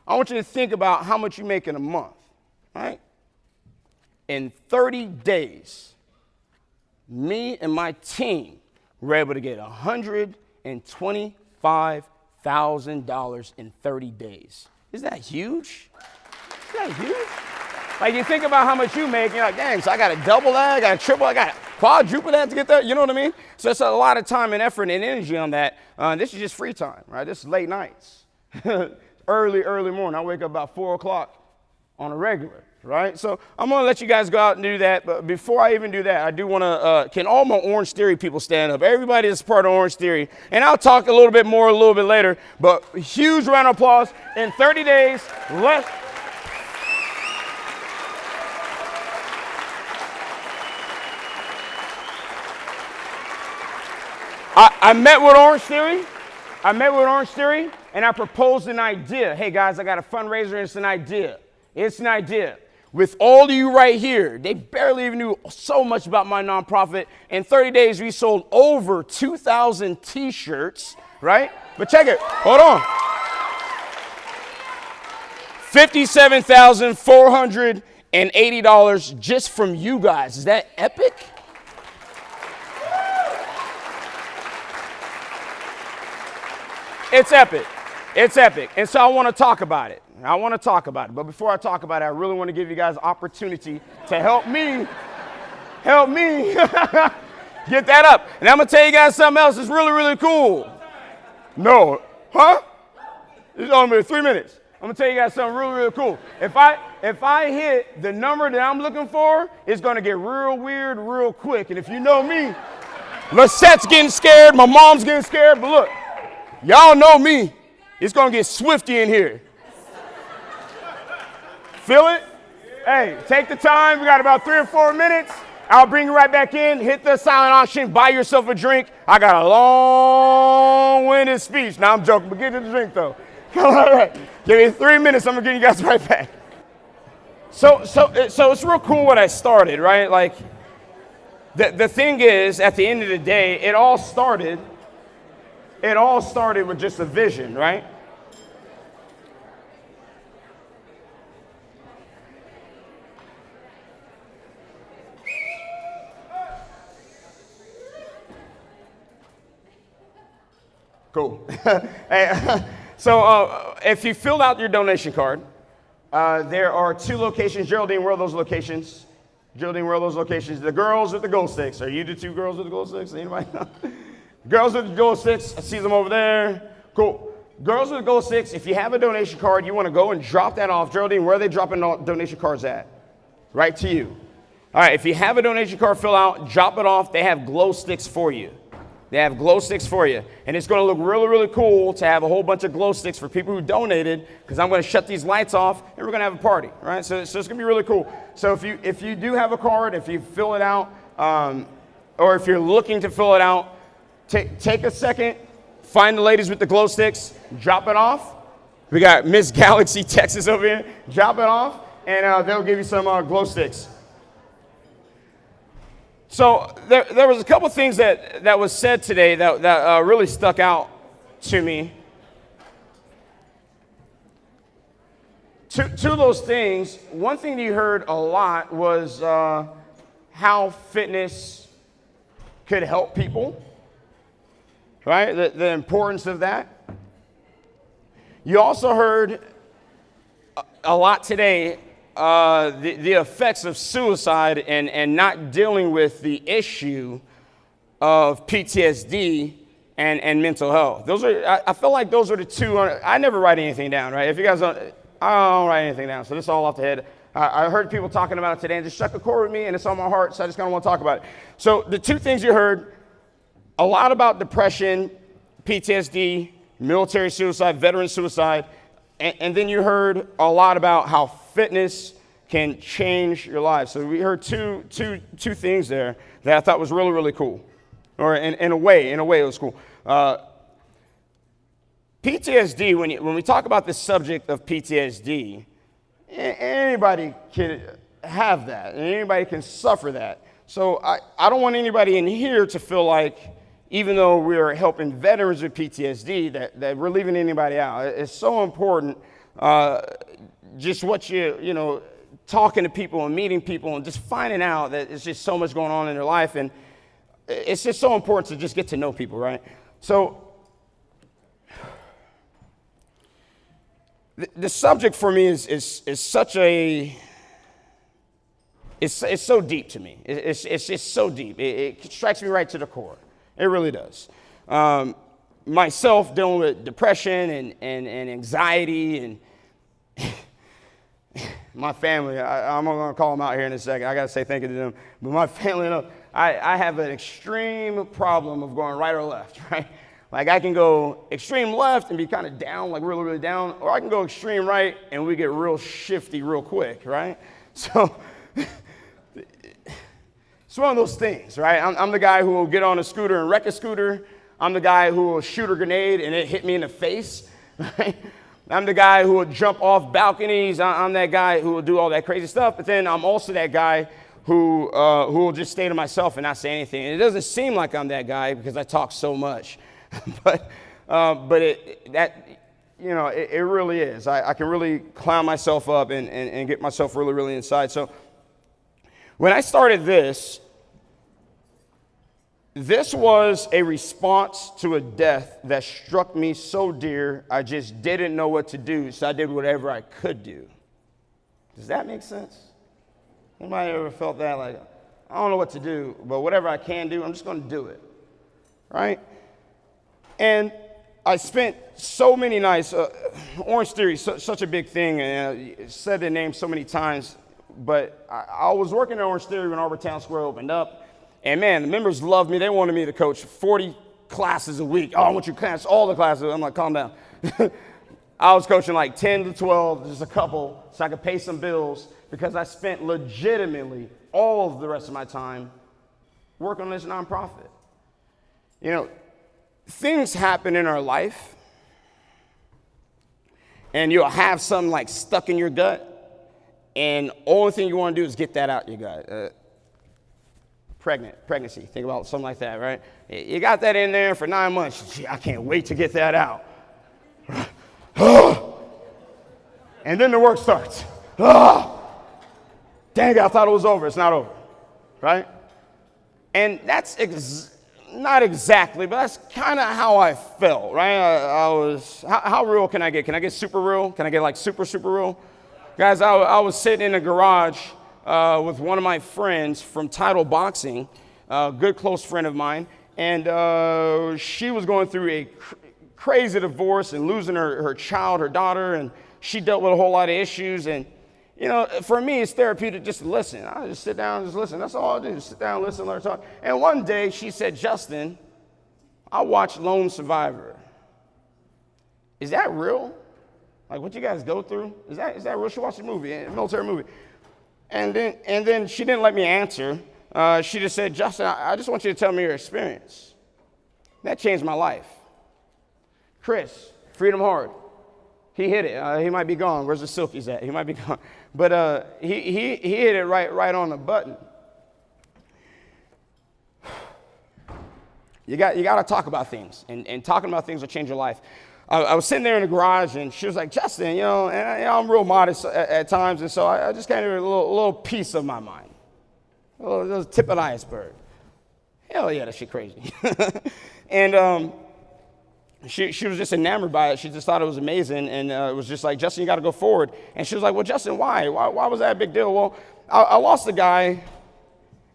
I want you to think about how much you make in a month, right? In 30 days, me and my team were able to get $125,000 in 30 days. Isn't that huge? Isn't that huge? Like, you think about how much you make, you're like, dang, so I got to double that, I got to triple, I got to quadruple that to get that, you know what I mean? So it's a lot of time and effort and energy on that. This is just free time, right? This is late nights, early morning. I wake up about 4 o'clock on a regular, right? So I'm going to let you guys go out and do that. But before I even do that, I do want to, can all my Orange Theory people stand up? Everybody that's part of Orange Theory. And I'll talk a little bit more a little bit later. But huge round of applause. In 30 days, let's... I met with Orange Theory. And I proposed an idea. Hey, guys, I got a fundraiser, and it's an idea. With all of you right here, they barely even knew so much about my nonprofit. In 30 days, we sold over 2,000 T-shirts, right? But check it. Hold on. $57,480 just from you guys. Is that epic? It's epic. And so I want to talk about it. But before I talk about it, I really want to give you guys opportunity to help me get that up. And I'm going to tell you guys something else that's really, really cool. No. Huh? It's only 3 minutes. I'm going to tell you guys something really, really cool. If I hit the number that I'm looking for, it's going to get real weird real quick. And if you know me, Lisette's getting scared, my mom's getting scared, but look. Y'all know me. It's going to get swifty in here. Feel it? Hey, take the time. We got about 3 or 4 minutes. I'll bring you right back in. Hit the silent auction. Buy yourself a drink. I got a long-winded speech. Now I'm joking, but get to the drink, though. All right. Give me 3 minutes. I'm going to get you guys right back. So it's real cool what I started, right? Like, the thing is, at the end of the day, it all started with just a vision, right? Cool. Hey, so if you filled out your donation card, there are 2 locations. Geraldine, where are those locations? The girls with the gold sticks. Are you the 2 girls with the gold sticks? Anybody know? Girls with the gold sticks, I see them over there. Cool. Girls with the gold sticks, if you have a donation card, you want to go and drop that off. Geraldine, where are they dropping donation cards at? Right to you. All right, if you have a donation card fill out, drop it off. They have glow sticks for you. And it's going to look really, really cool to have a whole bunch of glow sticks for people who donated, because I'm going to shut these lights off, and we're going to have a party, right? So it's going to be really cool. So if you do have a card, if you fill it out, or if you're looking to fill it out, take a second, find the ladies with the glow sticks, drop it off. We got Miss Galaxy Texas over here. Drop it off, and they'll give you some glow sticks. So there was a couple things that was said today that really stuck out to me. Two of those things, one thing you heard a lot was how fitness could help people. Right? The importance of that. You also heard a lot today the effects of suicide and not dealing with the issue of PTSD and mental health. Those are, I feel like those are the two. I never write anything down, right? If you guys don't, I don't write anything down, so this is all off the head. I heard people talking about it today and just struck a chord with me, and it's on my heart, so I just kind of want to talk about it. So the two things you heard, a lot about depression, PTSD, military suicide, veteran suicide, and then you heard a lot about how fitness can change your life. So we heard two things there that I thought was really, really cool. Or in a way it was cool. PTSD, when we talk about the subject of PTSD, anybody can have that, and anybody can suffer that. So I don't want anybody in here to feel like, even though we're helping veterans with PTSD, that we're leaving anybody out. It's so important, just what you know, talking to people and meeting people and just finding out that it's just so much going on in their life, and it's just so important to just get to know people, right? So the subject for me is such a, it's so deep to me. It's just so deep. It strikes me right to the core. It really does. Myself dealing with depression and anxiety, and my family, I'm going to call them out here in a second. I got to say thank you to them. But my family, you know, I have an extreme problem of going right or left, right? Like I can go extreme left and be kind of down, like really, really down, or I can go extreme right and we get real shifty real quick, right? So it's one of those things, right? I'm the guy who will get on a scooter and wreck a scooter. I'm the guy who will shoot a grenade and it hit me in the face, right? I'm the guy who will jump off balconies. I'm that guy who will do all that crazy stuff. But then I'm also that guy who will just stay to myself and not say anything. And it doesn't seem like I'm that guy because I talk so much. but it really is. I can really clown myself up and get myself really, really inside. So when I started this was a response to a death that struck me so dear, I just didn't know what to do, so I did whatever I could do. Does that make sense? Anybody ever felt that? Like, I don't know what to do, but whatever I can do, I'm just going to do it, right? And I spent so many nights, Orange Theory, such a big thing, and said the name so many times, but I was working at Orange Theory when Arbor Town Square opened up. And man, the members loved me. They wanted me to coach 40 classes a week. Oh, I want you to class all the classes. I'm like, calm down. I was coaching like 10 to 12, just a couple, so I could pay some bills because I spent legitimately all of the rest of my time working on this nonprofit. You know, things happen in our life, and you'll have something like stuck in your gut, and only thing you want to do is get that out your gut. Pregnancy, think about something like that, right? You got that in there for 9 months. Gee, I can't wait to get that out. And then the work starts. Dang, I thought it was over. It's not over, right? And that's not exactly, but that's kind of how I felt, right? I was, how real can I get? Can I get super real? Can I get like super, super real? Guys, I was sitting in a garage with one of my friends from Title Boxing, a good close friend of mine, and she was going through a crazy divorce and losing her child, her daughter, and she dealt with a whole lot of issues. And, you know, for me, it's therapeutic just to listen. I just sit down and just listen. That's all I do, just sit down, listen, learn, talk. And one day she said, Justin, I watched Lone Survivor. Is that real? Like what you guys go through? Is that real? She watched a movie, a military movie. And then she didn't let me answer. She just said, Justin, I just want you to tell me your experience. That changed my life. Chris, Freedom Hard. He hit it. He might be gone. Where's the Silkies at? He might be gone. But he hit it right on the button. You got to talk about things, and talking about things will change your life. I was sitting there in the garage, and she was like, Justin, you know, and I'm real modest at times, and so I just kind of a little piece of my mind, a little tip of the iceberg. Hell yeah, that shit crazy. And She was just enamored by it. She just thought it was amazing, and it was just like, Justin, you got to go forward. And she was like, well, Justin, why? Why was that a big deal? Well, I lost a guy,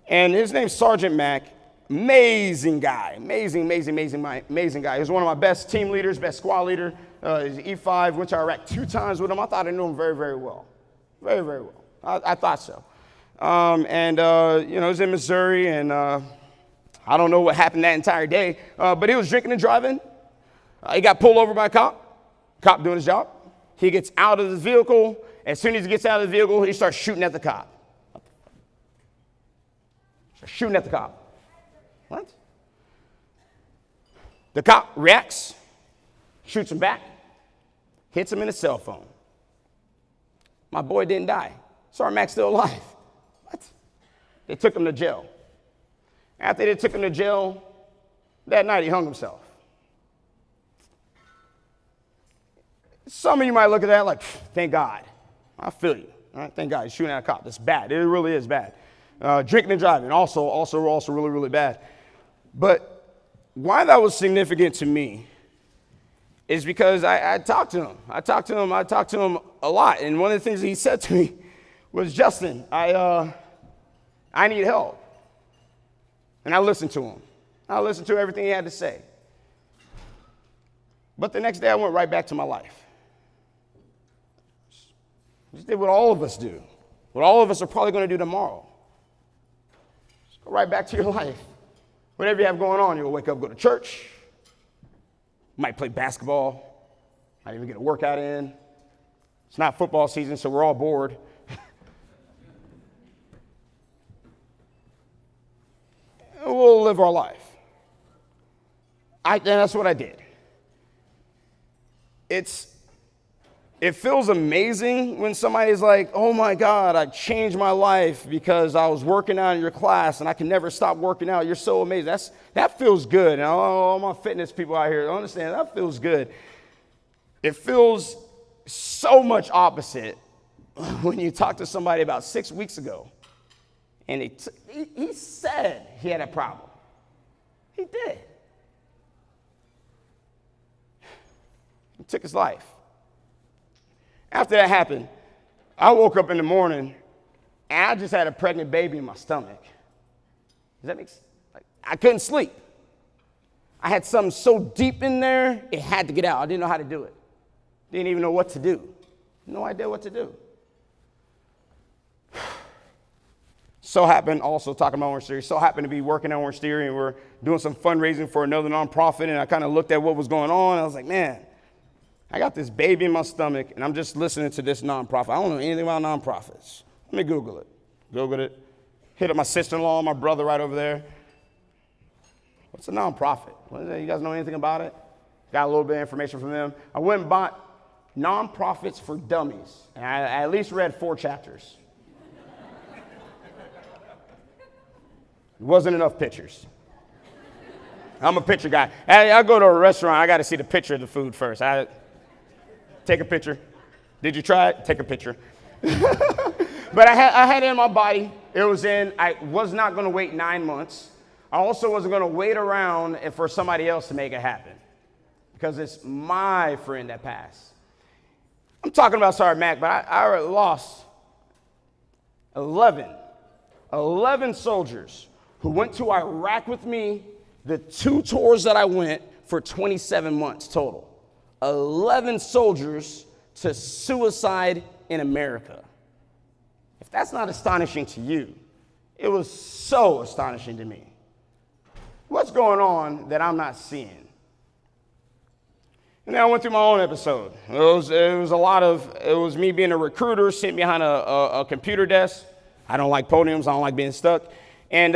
and his name's Sergeant Mac. Amazing guy, amazing guy. He was one of my best team leaders, best squad leader. He's E5, went to Iraq 2 times with him. I thought I knew him very, very well. Very, very well. I thought so. You know, he was in Missouri, and I don't know what happened that entire day, but he was drinking and driving. He got pulled over by a cop doing his job. He gets out of the vehicle. As soon as he gets out of the vehicle, he starts shooting at the cop. Shooting at the cop. What? The cop reacts, shoots him back, hits him in his cell phone. My boy didn't die. Sergeant Mac's still alive. What? They took him to jail. After they took him to jail, that night he hung himself. Some of you might look at that like, thank God. I feel you. All right? Thank God he's shooting at a cop. That's bad. It really is bad. Drinking and driving, also really, really bad. But why that was significant to me is because I talked to him. I talked to him a lot. And one of the things that he said to me was, Justin, I need help. And I listened to him. I listened to everything he had to say. But the next day I went right back to my life. Just did what all of us do. What all of us are probably going to do tomorrow. Just go right back to your life. Whatever you have going on, you'll wake up, go to church, might play basketball, might even get a workout in. It's not football season, so we're all bored. And we'll live our life. And that's what I did. It feels amazing when somebody's like, oh my God, I changed my life because I was working out in your class and I can never stop working out. You're so amazing. That feels good. And all my fitness people out here understand that feels good. It feels so much opposite when you talk to somebody about 6 weeks ago and he said he had a problem. He did. He took his life. After that happened, I woke up in the morning and I just had a pregnant baby in my stomach. Does that make sense? I couldn't sleep. I had something so deep in there, it had to get out. I didn't know how to do it. Didn't even know what to do. No idea what to do. So happened, also talking about Orange Theory, so happened to be working at Orange Theory, and we're doing some fundraising for another nonprofit, and I kind of looked at what was going on, and I was like, man, I got this baby in my stomach, and I'm just listening to this nonprofit. I don't know anything about nonprofits. Let me Google it. Googled it. Hit up my sister-in-law, my brother right over there. What's a nonprofit? What is that? You guys know anything about it? Got a little bit of information from them. I went and bought Nonprofits for Dummies, and I at least read 4 chapters. It wasn't enough pictures. I'm a picture guy. I go to a restaurant, I got to see the picture of the food first. Take a picture. Did you try it? Take a picture. But I had it in my body. I was not going to wait 9 months. I also wasn't going to wait around for somebody else to make it happen because it's my friend that passed. I'm talking about Sergeant Mac, but I lost 11 soldiers who went to Iraq with me, the 2 tours that I went for 27 months total. 11 soldiers to suicide in America. If that's not astonishing to you, it was so astonishing to me. What's going on that I'm not seeing? And then I went through my own episode. It was me being a recruiter sitting behind a computer desk. I don't like podiums. I don't like being stuck. And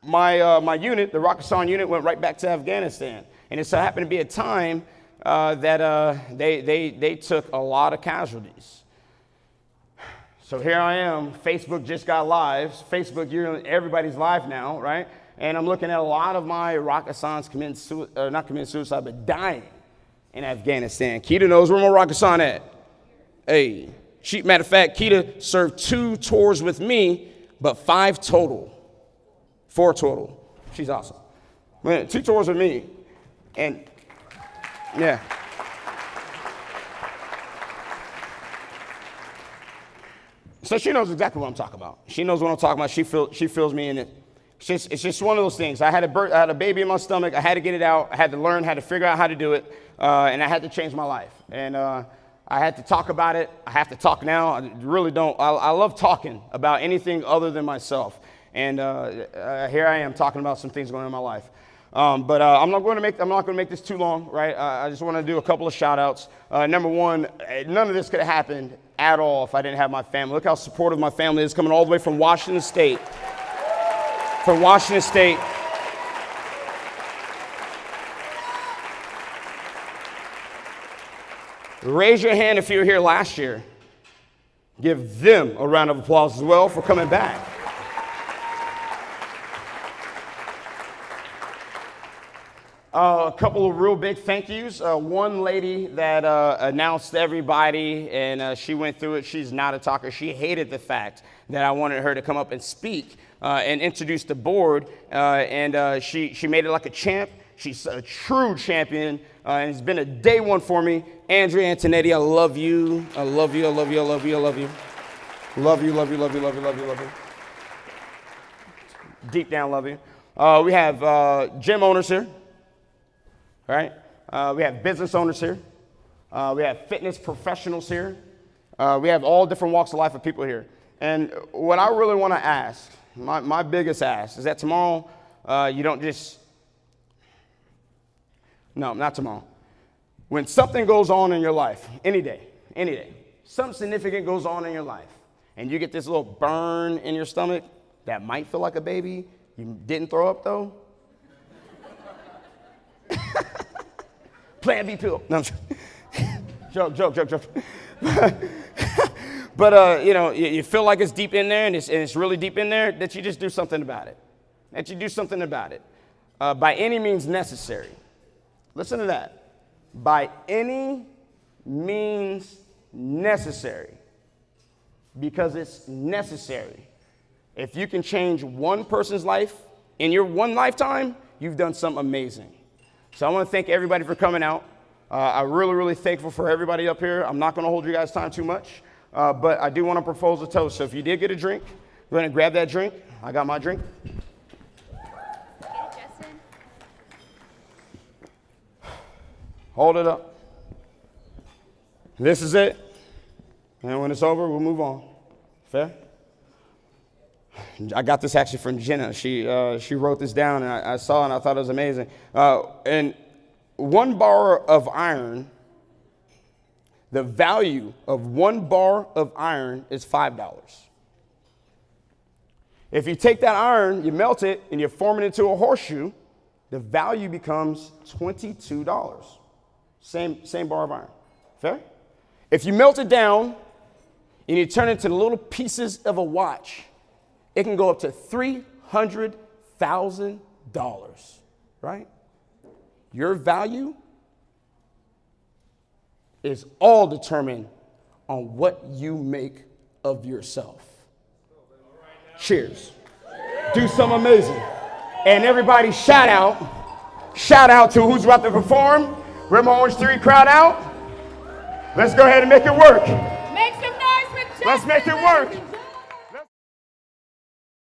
my unit, the Rakistan unit, went right back to Afghanistan. And it so happened to be a time that they took a lot of casualties. So here I am. Facebook just got live. Facebook, everybody's live now, right? And I'm looking at a lot of my Rakistans not committing suicide, but dying in Afghanistan. Keita knows where my Rakistan at. Hey, matter of fact, Keita served 2 tours with me, but 5 total. 4 total. She's awesome. 2 tours with me. And, yeah. So she knows exactly what I'm talking about. She knows what I'm talking about. She feels me in it. It's just one of those things. I had a baby in my stomach. I had to get it out. I had to learn how to figure out how to do it. And I had to change my life. And I had to talk about it. I have to talk now. I really don't. I love talking about anything other than myself. And here I am talking about some things going on in my life. But I'm not going to make this too long, right? I just want to do a couple of shout outs. Number one, none of this could have happened at all if I didn't have my family. Look how supportive my family is, coming all the way from Washington State. From Washington State. Raise your hand if you were here last year. Give them a round of applause as well for coming back. A couple of real big thank yous. One lady that announced to everybody, and she went through it. She's not a talker. She hated the fact that I wanted her to come up and speak and introduce the board. And she made it like a champ. She's a true champion, and it's been a day one for me. Andrea Antonetti, I love you. I love you. I love you. I love you. I love you. Love you. Love you. Love you. Love you. Love you. Love you. Deep down, love you. We have gym owners here. Right? We have business owners here. We have fitness professionals here. We have all different walks of life of people here. And what I really want to ask, my biggest ask, is that tomorrow you don't just, no, not tomorrow. When something goes on in your life, any day, something significant goes on in your life, and you get this little burn in your stomach that might feel like a baby, you didn't throw up though, Plan B pill. No, joke. But you feel like it's deep in there, and it's really deep in there. That you just do something about it. By any means necessary. Listen to that. By any means necessary, because it's necessary. If you can change one person's life in your one lifetime, you've done something amazing. So I want to thank everybody for coming out. I'm really, really thankful for everybody up here. I'm not going to hold you guys' time too much, but I do want to propose a toast. So if you did get a drink, go ahead and grab that drink. I got my drink. Hold it up. This is it. And when it's over, we'll move on. Fair? I got this actually from Jenna. She wrote this down, and I saw it, and I thought it was amazing. And 1 bar of iron, the value of 1 bar of iron is $5. If you take that iron, you melt it, and you form it into a horseshoe, the value becomes $22. Same bar of iron. Fair? If you melt it down and you turn it into little pieces of a watch, it can go up to $300,000, right? Your value is all determined on what you make of yourself. Cheers. Do something amazing. And everybody shout out to who's about to perform. Where my Orange Theory crowd out? Let's go ahead and make it work. Make some noise for Justin. Let's make it work.